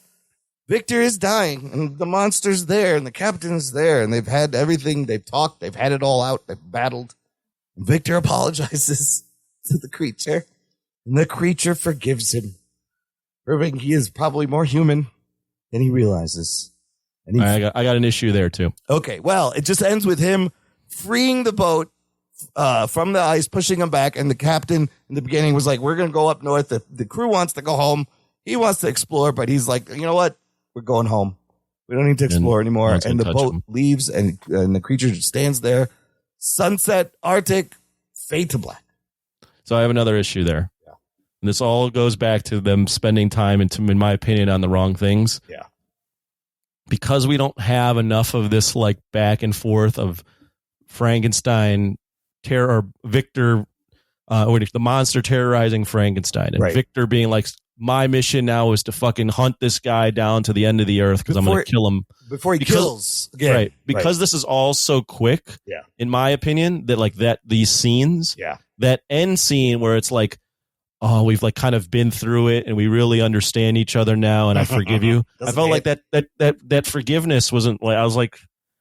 Victor is dying and the monster's there and the captain is there and they've had everything. They've talked. They've had it all out. They've battled. And Victor apologizes to the creature and the creature forgives him, proving he is probably more human than he realizes. And
I got an issue there too.
Okay. Well, it just ends with him freeing the boat from the ice, pushing him back. And the captain in the beginning was like, we're going to go up north. The crew wants to go home. He wants to explore, but he's like, you know what? We're going home. We don't need to explore anymore. And the boat leaves and the creature just stands there. Sunset, Arctic, fade to black.
So I have another issue there.
Yeah.
And this all goes back to them spending time, in my opinion, on the wrong things.
Yeah.
Because we don't have enough of this like back and forth of Frankenstein or Victor, the monster terrorizing Frankenstein, and Victor being like, my mission now is to fucking hunt this guy down to the end of the earth because I'm going to kill him
before he kills again.
Right. Because this is all so quick.
Yeah.
In my opinion, that these scenes, that end scene where it's like, oh, we've like kind of been through it and we really understand each other now and I forgive you. I felt like that forgiveness wasn't like, I was like,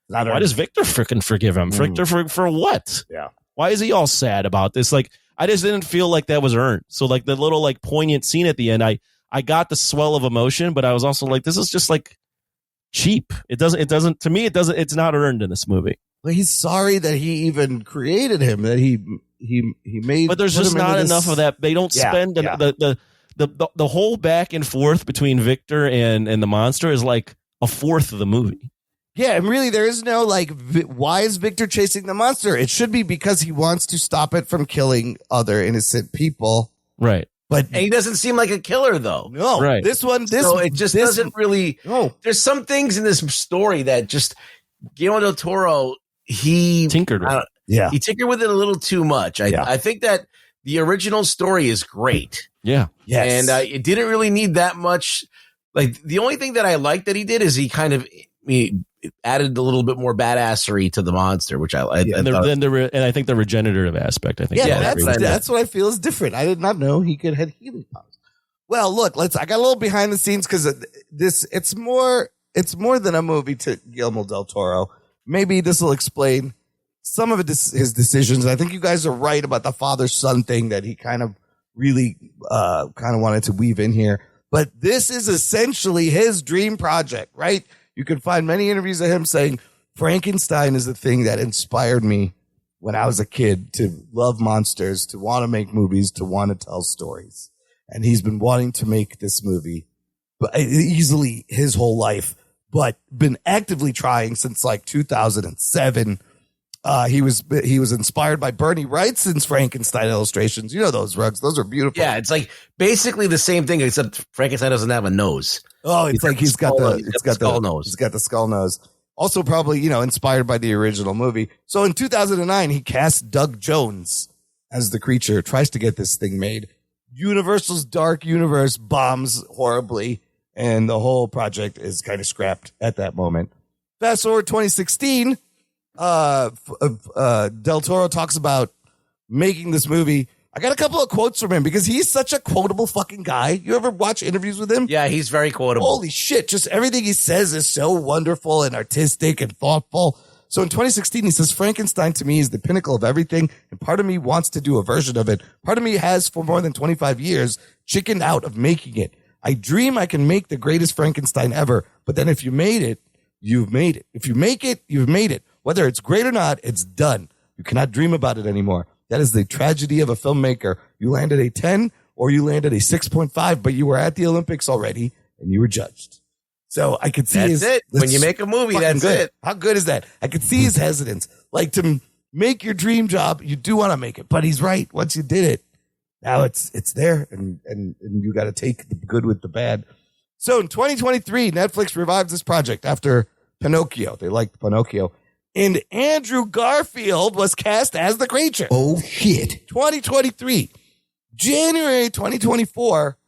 why does Victor freaking forgive him? Victor for what?
Yeah.
Why is he all sad about this? Like, I just didn't feel like that was earned. So like the little like poignant scene at the end, I got the swell of emotion, but I was also like, this is just like cheap. It's not earned in this movie.
Well, he's sorry that he even created him, that he made.
But there's just not enough of that. They don't spend the whole back and forth between Victor and the monster is like a fourth of the movie.
Yeah, and really there is no like, why is Victor chasing the monster? It should be because he wants to stop it from killing other innocent people.
Right.
And
he doesn't seem like a killer though.
No.
Right.
So it just doesn't really.
No.
There's some things in this story that just Guillermo del Toro, he
tinkered with.
He tinkered with it a little too much. I think that the original story is great.
Yeah.
Yes.
And it didn't really need that much. Like the only thing that I liked that he did is he added a little bit more badassery to the monster, which I like.
And I think the regenerative aspect. I think.
Yeah, that's what I feel is different. I did not know he could have healing powers. Well, look, I got a little behind the scenes because it's more than a movie to Guillermo del Toro. Maybe this will explain some of his decisions. I think you guys are right about the father-son thing that he kind of really wanted to weave in here. But this is essentially his dream project, right? You can find many interviews of him saying Frankenstein is the thing that inspired me when I was a kid to love monsters, to want to make movies, to want to tell stories. And he's been wanting to make this movie but easily his whole life, but been actively trying since like 2007. He was inspired by Bernie Wrightson's Frankenstein illustrations. You know those rugs; those are beautiful.
Yeah, it's like basically the same thing, except Frankenstein doesn't have a nose.
Oh, it's like he's got the
skull nose.
He's got the skull nose. Also, probably inspired by the original movie. So in 2009, he cast Doug Jones as the creature. Tries to get this thing made. Universal's Dark Universe bombs horribly, and the whole project is kind of scrapped at that moment. Fast forward 2016. Del Toro talks about making this movie. I got a couple of quotes from him because he's such a quotable fucking guy. You ever watch interviews with him?
Yeah, he's very quotable.
Holy shit. Just everything he says is so wonderful and artistic and thoughtful. So in 2016, he says, Frankenstein to me is the pinnacle of everything. And part of me wants to do a version of it. Part of me has for more than 25 years chickened out of making it. I dream I can make the greatest Frankenstein ever. But then if you made it, you've made it. If you make it, you've made it. Whether it's great or not, it's done. You cannot dream about it anymore. That is the tragedy of a filmmaker. You landed a 10 or you landed a 6.5, but you were at the Olympics already and you were judged. So I could see
that's it. When you make a movie, that's
good.
it.
How good is that? I could see his hesitance. Like to make your dream job, you do want to make it, but he's right. Once you did it, now it's there and you got to take the good with the bad. So in 2023, Netflix revives this project after Pinocchio. They liked Pinocchio. And Andrew Garfield was cast as the creature.
Oh, shit.
2023. January 2024,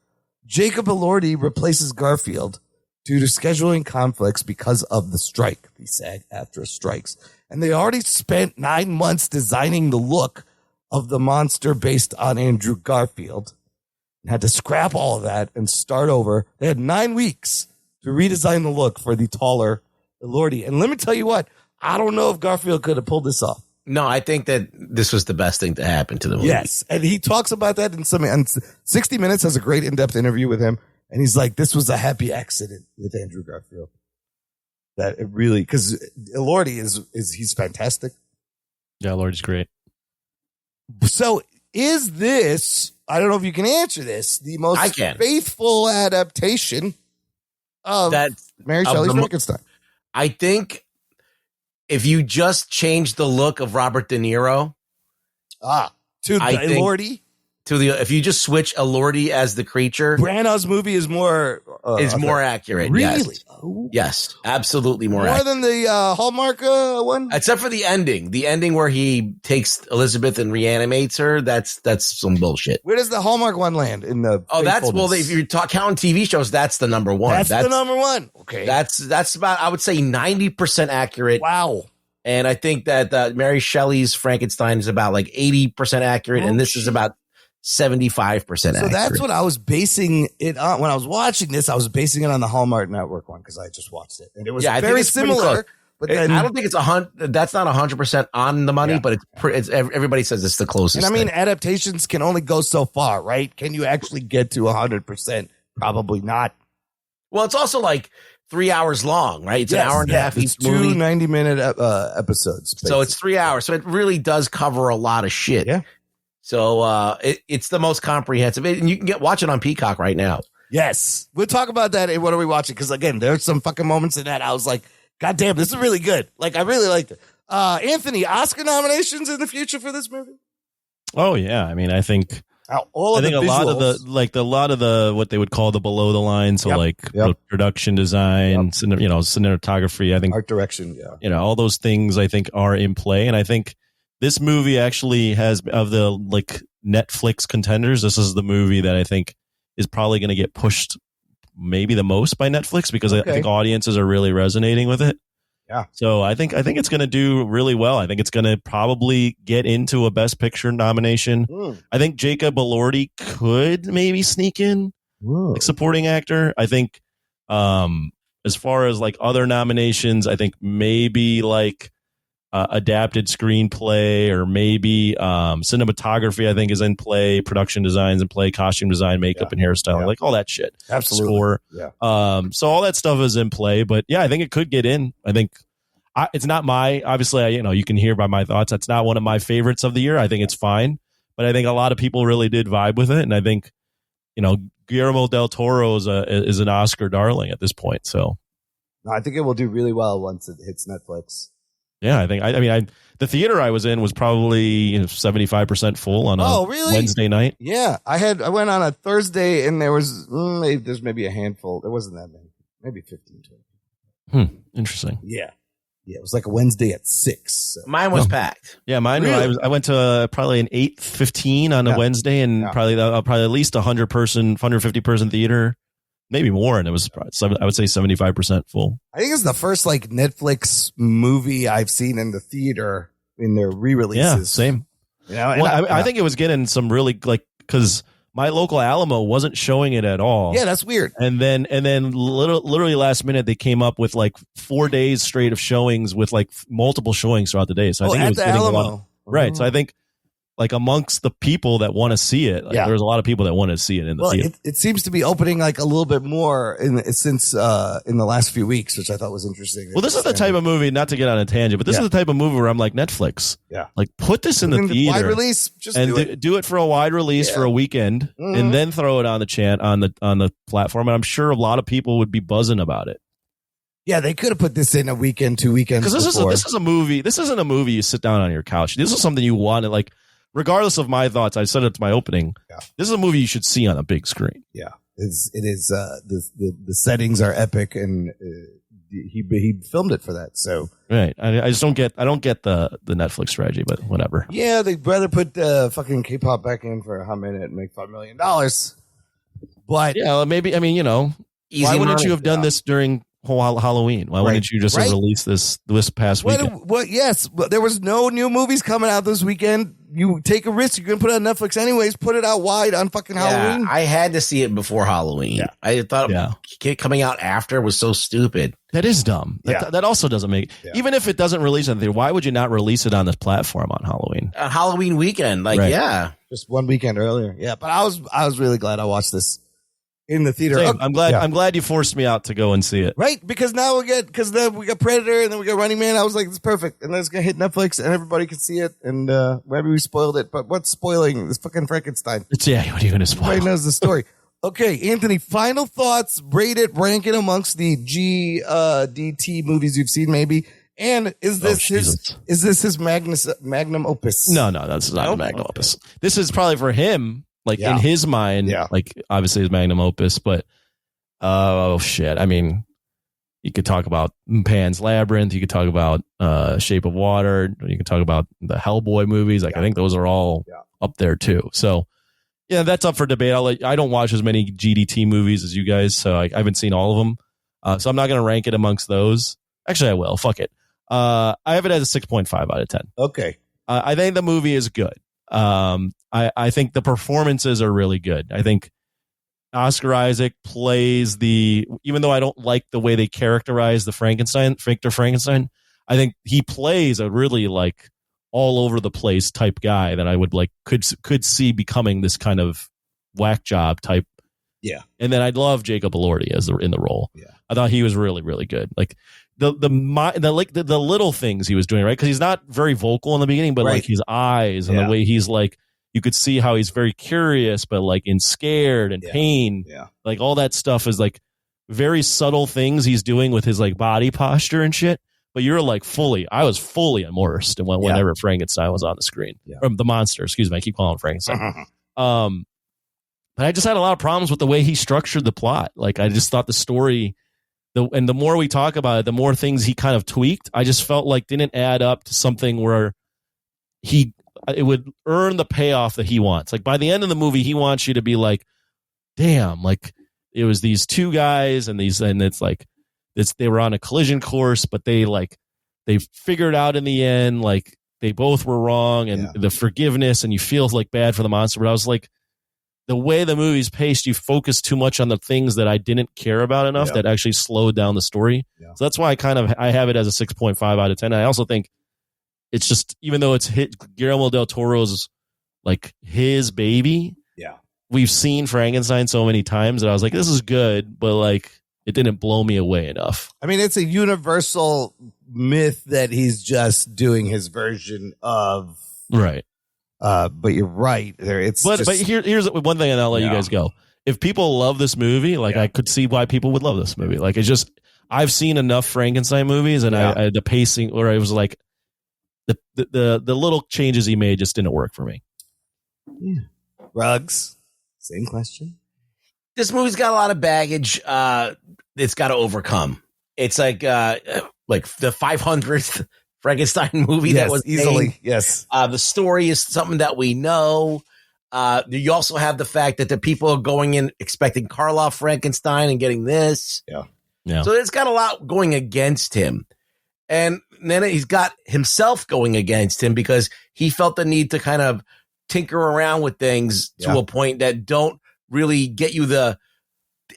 Jacob Elordi replaces Garfield due to scheduling conflicts because of the strike, the SAG-AFTRA strikes. And they already spent 9 months designing the look of the monster based on Andrew Garfield and had to scrap all of that and start over. They had 9 weeks to redesign the look for the taller Elordi. And let me tell you what, I don't know if Garfield could have pulled this off.
No, I think that this was the best thing to happen to the movie.
Yes. And he talks about that in 60 Minutes has a great in-depth interview with him. And he's like, this was a happy accident with Andrew Garfield. That it really, because Elordi he's fantastic.
Yeah, Elordi's great.
So is this, I don't know if you can answer this, the most faithful adaptation of Mary Shelley's Frankenstein?
I think if you just change the look of Robert De Niro
to Elordi,
if you just switch Elordi as the creature,
Branagh's movie is more
accurate.
Really?
Yes. Yes, absolutely more
accurate. Than the Hallmark one,
except for the ending where he takes Elizabeth and reanimates her. That's some bullshit.
Where does the Hallmark one land in the?
Oh, if you're counting TV shows, that's the number one.
That's the number one. Okay,
that's about, I would say, 90% accurate.
Wow.
And I think that Mary Shelley's Frankenstein is about like 80% accurate, and this is about 75% accurate.
So that's what I was basing it on. When I was watching this, I was basing it on the Hallmark Network one because I just watched it. And it was very similar. But then,
I don't think it's that's not 100% on the money, but it's everybody says it's the closest.
And I mean, adaptations can only go so far, right? Can you actually get to 100%? Probably not.
Well, it's also like 3 hours long, right? It's an hour and a half each movie.
2 90-minute episodes. Basically.
So it's 3 hours. So it really does cover a lot of shit.
Yeah.
So it's the most comprehensive, and you can watch it on Peacock right now.
Yes, we'll talk about that. What are we watching? Because again, there's some fucking moments in that I was like, "God damn, this is really good!" Like I really liked it. Anthony, Oscar nominations in the future for this movie?
Oh yeah, I mean, I think
a lot of
the what they would call the below the line, so production design, cinematography. I think
art direction,
all those things I think are in play, and I think this movie actually has, of the Netflix contenders, this is the movie that I think is probably going to get pushed maybe the most by Netflix because I think audiences are really resonating with it.
Yeah.
So I think it's going to do really well. I think it's going to probably get into a Best Picture nomination. I think Jacob Elordi could maybe sneak in supporting actor. I think as far as other nominations, I think maybe adapted screenplay or maybe cinematography, I think, is in play. Production design's in play. Costume design, makeup, and hairstyling, all that shit.
Absolutely.
Score. Yeah. So all that stuff is in play. But yeah, I think it could get in. I think it's not obviously, you can hear by my thoughts. That's not one of my favorites of the year. I think it's fine. But I think a lot of people really did vibe with it. And I think, Guillermo del Toro is an Oscar darling at this point. So
I think it will do really well once it hits Netflix.
Yeah, I think. The theater I was in was probably 75% full on a Wednesday night.
Yeah, I went on a Thursday, and there was there's maybe a handful. There wasn't that many, maybe 15,
20. Interesting.
Yeah, it was like a Wednesday at 6. So.
Mine was packed.
Yeah, mine. Really? I went to probably an 8:15 on a Wednesday, and probably at least 150 person theater. Maybe more, and it was, I would say, 75% full.
I think it's the first Netflix movie I've seen in the theater in their re-releases.
Yeah, same. I think it was getting some really because my local Alamo wasn't showing it at all.
Yeah, that's weird.
And then literally last minute they came up with 4 days straight of showings with multiple showings throughout the day. So I think it was getting
Alamo.
A lot. Right. So I think. Amongst the people that want to see it, there's a lot of people that want to see it in the theater.
It seems to be opening a little bit more since in the last few weeks, which I thought was interesting.
Well, this is the type of movie, not to get on a tangent, but this is the type of movie where I'm like, Netflix, put this in the theater,
wide release, just
do it for a wide release for a weekend, and then throw it on the platform. And I'm sure a lot of people would be buzzing about it.
Yeah, they could have put this in a weekend, 2 weekends.
Because this is a movie. This isn't a movie you sit down on your couch. This is something you want to regardless of my thoughts, I said it to my opening. Yeah. This is a movie you should see on a big screen.
Yeah, it is. The settings are epic, and he filmed it for that. So
right, I just don't get the Netflix strategy, but whatever.
Yeah, they'd rather put fucking K-pop back in for a hot minute and make $5 million. But
yeah, maybe why wouldn't you have done this during Halloween? Why wouldn't you just release this past weekend?
Yes, there was no new movies coming out this weekend. you take a risk. You're going to put it on Netflix anyways. Put it out wide on fucking Halloween.
I had to see it before Halloween. Yeah. I thought coming out after was so stupid.
That is dumb. That also doesn't make even if it doesn't release anything. Why would you not release it on this platform on Halloween?
On Halloween weekend,
just one weekend earlier. Yeah, but I was really glad I watched this in the theater.
Same. I'm glad you forced me out to go and see it.
Right, because now we got Predator and then we got Running Man. I was like, it's perfect, and then it's gonna hit Netflix and everybody can see it. And maybe we spoiled it, but what's spoiling? It's fucking Frankenstein.
What are you gonna spoil?
Everybody knows the story. Okay, Anthony. Final thoughts. Rate it. Rank it amongst the GDT movies you've seen, maybe. And is this his magnum opus?
No, that's not a magnum opus. This is probably for him. In his mind, obviously his magnum opus, but oh shit. I mean, you could talk about Pan's Labyrinth, you could talk about Shape of Water, you could talk about the Hellboy movies. I think those are all up there too. So yeah, that's up for debate. I don't watch as many GDT movies as you guys, so I haven't seen all of them. So I'm not going to rank it amongst those. Actually, I will. Fuck it. I have it as a 6.5 out of 10.
Okay.
I think the movie is good. I think the performances are really good. I think Oscar Isaac plays even though I don't like the way they characterize the Victor Frankenstein, I think he plays a really all over the place type guy that I would could see becoming this kind of whack job type.
Yeah.
And then I'd love Jacob Elordi in the role. Yeah. I thought he was really, really good. The little things he was doing, right? Because he's not very vocal in the beginning, but his eyes and the way he's you could see how he's very curious, but in scared and pain. Yeah. All that stuff is very subtle things he's doing with his body posture and shit. But you're I was fully immersed whenever Frankenstein was on the screen. Yeah. Or the monster, excuse me. I keep calling him Frankenstein. But I just had a lot of problems with the way he structured the plot. I just thought the story, and the more we talk about it, the more things he kind of tweaked, I just felt didn't add up to something where it would earn the payoff that he wants. By the end of the movie, he wants you to be damn, it was these two guys and it's they were on a collision course, but they figured out in the end, they both were wrong and the forgiveness, and you feel bad for the monster. But I was the way the movie's paced, you focus too much on the things that I didn't care about enough that actually slowed down the story. Yeah. So that's why I have it as a 6.5 out of 10. I also think it's just, even though it's Guillermo del Toro's his baby. Yeah. We've seen Frankenstein so many times that I was this is good, but it didn't blow me away enough.
I mean, it's a universal myth that he's just doing his version of.
Right.
But you're right. Here's
one thing, and I'll let you guys go. If people love this movie, I could see why people would love this movie. It's just, I've seen enough Frankenstein movies, and I the pacing, or it was the little changes he made just didn't work for me.
Yeah. Rugs, same question.
This movie's got a lot of baggage. It's got to overcome. It's the 500th Frankenstein movie that was
easily
made.
Yes.
The story is something that we know. You also have the fact that the people are going in expecting Karloff Frankenstein and getting this.
Yeah.
So it's got a lot going against him. And then he's got himself going against him because he felt the need to kind of tinker around with things to a point that don't really get you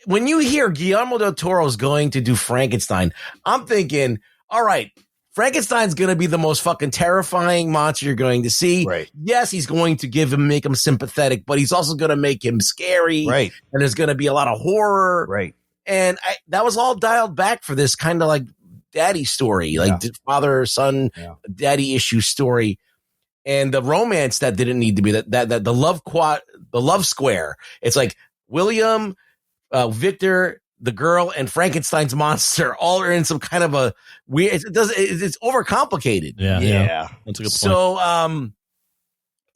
when you hear Guillermo del Toro's going to do Frankenstein, I'm thinking, all right, Frankenstein's going to be the most fucking terrifying monster you're going to see.
Right.
Yes, he's going to make him sympathetic, but he's also going to make him scary.
Right.
And there's going to be a lot of horror.
Right.
And that was all dialed back for this kind of daddy story, father, son, daddy issue story. And the romance that didn't need to be that the love square. It's William, Victor, the girl, and Frankenstein's monster all are in some kind of a weird. It's overcomplicated.
Yeah. That's a good point.
So,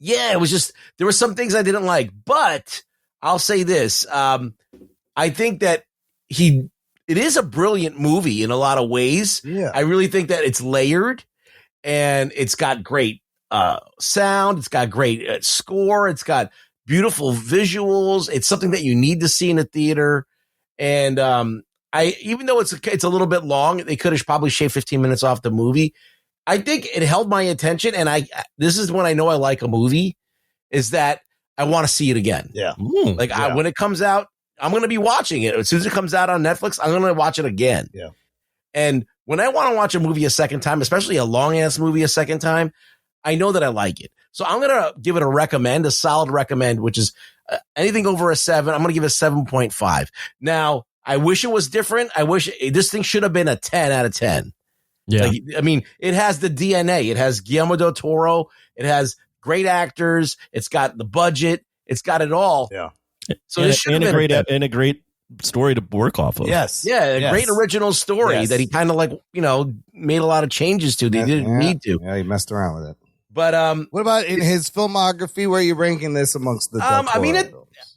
it was just, there were some things I didn't like, but I'll say this. I think that it is a brilliant movie in a lot of ways.
Yeah.
I really think that it's layered and it's got great sound. It's got great score. It's got beautiful visuals. It's something that you need to see in a theater. And even though it's a little bit long, they could have probably shaved 15 minutes off the movie. I think it held my attention, and this is when I know I like a movie, is that I want to see it again.
Yeah.
Like when it comes out, I'm going to be watching it. As soon as it comes out on Netflix, I'm going to watch it again.
Yeah.
And when I want to watch a movie a second time, especially a long ass movie a second time, I know that I like it. So I'm going to give it a solid recommend, which is anything over a 7. I'm going to give it a 7.5. Now, I wish it was different. I wish this thing should have been a 10 out of 10.
Yeah.
Like, I mean, it has the DNA. It has Guillermo del Toro. It has great actors. It's got the budget. It's got it all.
Yeah.
So this should have been
a great story to work off of.
Yes.
Yeah, a great original story that he kind of like, made a lot of changes to. They didn't need to.
Yeah, he messed around with it.
But
what about in his filmography? Where are you ranking this amongst the?
I mean,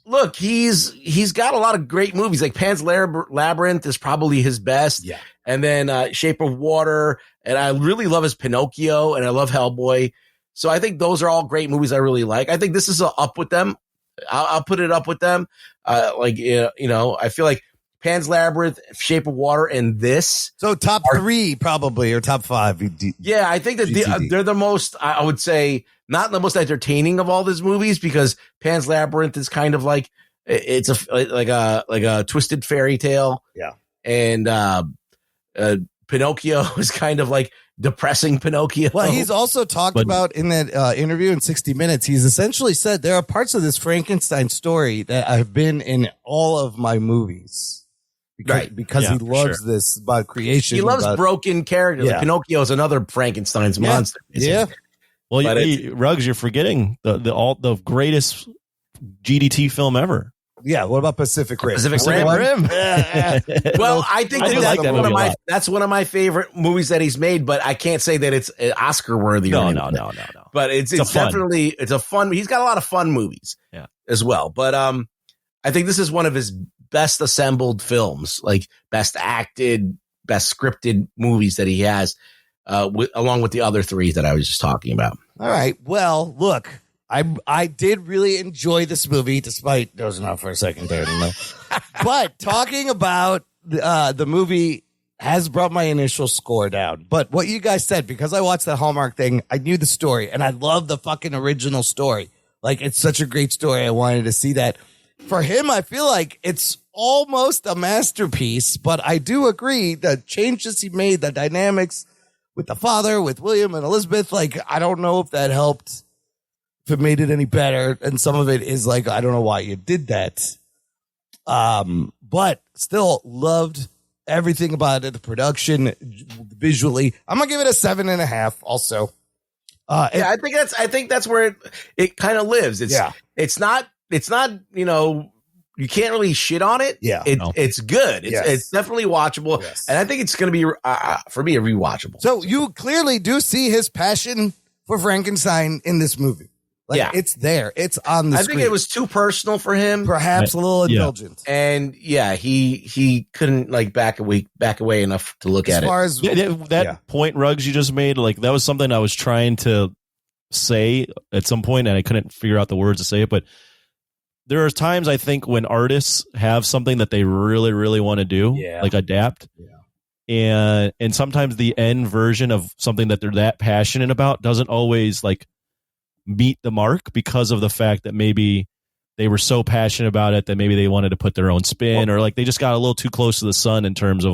look, he's got a lot of great movies. Like Pan's Labyrinth is probably his best.
Yeah.
And then Shape of Water, and I really love his Pinocchio, and I love Hellboy. So I think those are all great movies I really like. I think this is up with them. I'll put it up with them. I feel like Pan's Labyrinth, Shape of Water, and this.
So top 3 probably, or top 5.
Yeah, I think that they're the most, I would say, not the most entertaining of all these movies, because Pan's Labyrinth is kind of like, it's like a twisted fairy tale.
Yeah.
And Pinocchio is kind of like depressing Pinocchio.
Well, he's also talked about in that interview in 60 Minutes. He's essentially said there are parts of this Frankenstein story that have been in all of my movies. Because he loves this about creation.
He loves broken characters. Like Pinocchio is another Frankenstein's monster.
Yeah.
Well, Ruggs, you're forgetting the greatest GDT film ever.
Yeah, what about Pacific Rim?
Pacific Rim. Well, I think that's one of my favorite movies that he's made, but I can't say that it's Oscar worthy.
No.
But it's definitely it's a fun. He's got a lot of fun movies, as well. But I think this is one of his best assembled films, like best acted, best scripted movies that he has, along with the other 3 that I was just talking about.
All right. Well, look. I did really enjoy this movie, despite dozing off for a second there. But talking about the movie has brought my initial score down. But what you guys said, because I watched the Hallmark thing, I knew the story, and I love the fucking original story. Like, it's such a great story. I wanted to see that. For him, I feel like it's almost a masterpiece, but I do agree that changes he made, the dynamics with the father, with William and Elizabeth, like, I don't know if that helped. If it made it any better, and some of it is like, I don't know why you did that. But still loved everything about it, the production, visually. I'm gonna give it a 7.5 also.
I think that's where it kind of lives. It's not, you can't really shit on it.
Yeah.
It's good. It's definitely watchable. Yes. And I think it's going to be, for me, a rewatchable.
So you clearly do see his passion for Frankenstein in this movie. It's there. It's on the screen.
I think it was too personal for him.
Perhaps a little indulgent.
And he couldn't back away enough to look at it.
As
that point, Ruggs, you just made, that was something I was trying to say at some point, and I couldn't figure out the words to say it. But there are times, I think, when artists have something that they really, really want to do, adapt. Yeah. And sometimes the end version of something that they're that passionate about doesn't always meet the mark, because of the fact that maybe they were so passionate about it that maybe they wanted to put their own spin, or they just got a little too close to the sun in terms of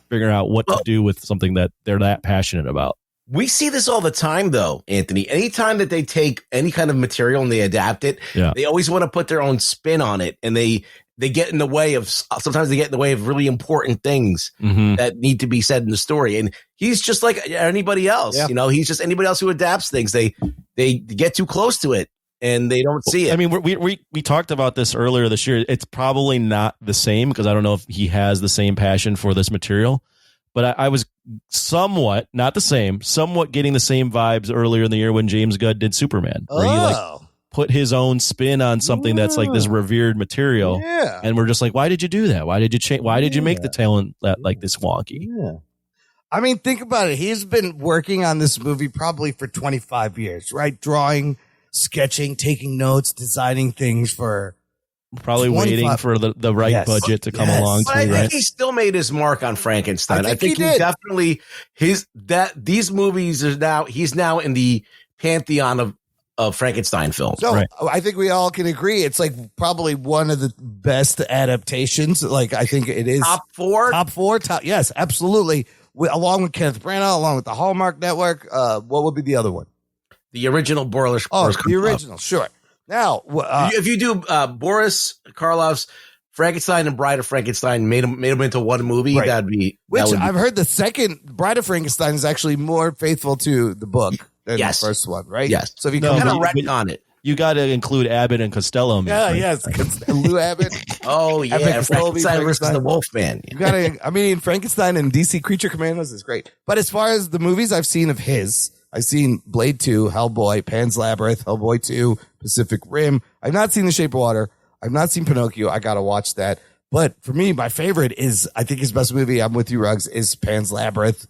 figuring out what to do with something that they're that passionate about.
We see this all the time, though, Anthony. Anytime that they take any kind of material and they adapt it, they always want to put their own spin on it, and they get in the way of, sometimes they get in the way of really important things that need to be said in the story. And he's just like anybody else, he's just anybody else who adapts things. They get too close to it and they don't see it.
I mean, we talked about this earlier this year. It's probably not the same, because I don't know if he has the same passion for this material, but I was somewhat, not the same, somewhat getting the same vibes earlier in the year when James Gunn did Superman, where he put his own spin on something that's this revered material. Yeah. And we're just like, why did you do that? Why did you change? Why did you make the talent this wonky?
Yeah. I mean, think about it. He's been working on this movie probably for 25 years, right? Drawing, sketching, taking notes, designing things for
probably waiting for the right budget to come along.
But I think he still made his mark on Frankenstein. I think he definitely these movies are now he's now in the pantheon of Frankenstein films.
So I think we all can agree it's like probably one of the best adaptations. Like I think it is
top four.
Yes, absolutely. Along with Kenneth Branagh, along with the Hallmark Network. What would be the other one?
The original Boris.
The original. Sure. Now,
if you do Boris Karloff's Frankenstein and Bride of Frankenstein, made them into one movie, that'd be.
I've heard the second Bride of Frankenstein is actually more faithful to the book than the first one, right?
Yes.
So if you
kind of retcon it.
You got to include Abbott and Costello.
Yes. Lou Abbott.
Oh, yeah. Frankenstein versus the Wolfman.
You got to, Frankenstein and DC Creature Commandos is great. But as far as the movies I've seen of his, I've seen Blade 2, Hellboy, Pan's Labyrinth, Hellboy 2, Pacific Rim. I've not seen The Shape of Water. I've not seen Pinocchio. I got to watch that. But for me, my favorite is, I think his best movie, I'm with you, Ruggs, is Pan's Labyrinth.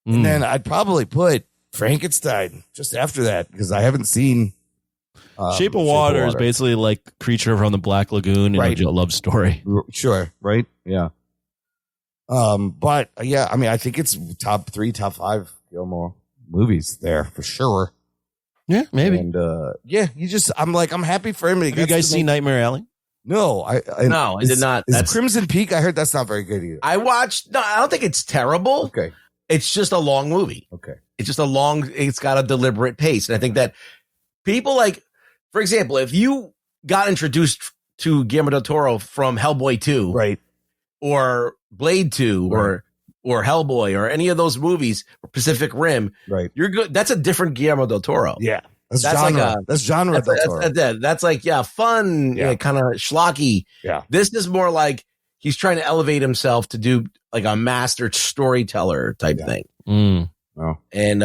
And then I'd probably put Frankenstein just after that because I haven't seen
Shape of Water is basically like Creature from the Black Lagoon in a love story.
Sure, right? Yeah. But yeah, I think it's top 3, top 5 Gilmore movies there for sure.
Yeah, maybe.
And I'm happy for him.
Have you guys seen Nightmare Alley?
No, I
did not.
That's Crimson Peak. I heard that's not very good either.
I watched. No, I don't think it's terrible.
Okay,
it's just a long movie.
Okay,
it's just it's got a deliberate pace, and I think that people like, for example, if you got introduced to Guillermo del Toro from Hellboy 2,
right,
or Blade 2, or Hellboy, or any of those movies, or Pacific Rim,
right,
you're good. That's a different Guillermo del Toro.
Yeah. That's genre. That's genre.
That's like, fun, kind of schlocky.
Yeah.
This is more like he's trying to elevate himself to do like a master storyteller type thing.
Oh.
And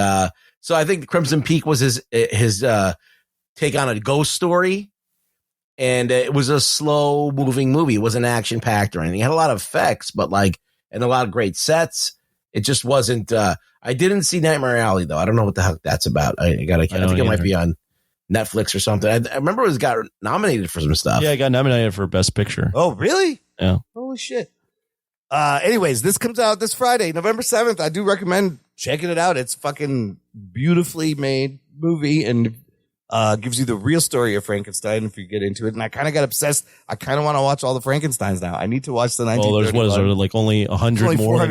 so I think Crimson Peak was his take on a ghost story. And it was a slow moving movie. It wasn't action packed or anything. It had a lot of effects, but and a lot of great sets. It just wasn't. I didn't see Nightmare Alley though. I don't know what the heck that's about. I think it might be on Netflix or something. I remember it got nominated for some stuff.
Yeah, it got nominated for Best Picture.
Oh, really?
Yeah.
Holy shit. Anyways, this comes out this Friday, November 7th. I do recommend checking it out. It's fucking beautifully made movie and gives you the real story of Frankenstein if you get into it. And I kind of got obsessed. I kind of want to watch all the Frankensteins now. I need to watch the 1931.
There's like only 100 more.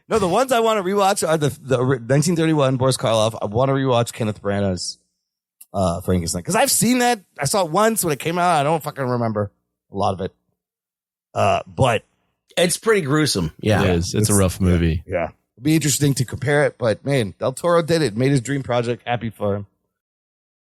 No, the ones I want to rewatch are the 1931 Boris Karloff. I want to rewatch Kenneth Branagh's Frankenstein because I've seen that. I saw it once when it came out. I don't fucking remember a lot of it. But
it's pretty gruesome. Yeah,
it is. It's a rough movie.
Yeah. It'd be interesting to compare it, but man, Del Toro did it. Made his dream project. Happy for him.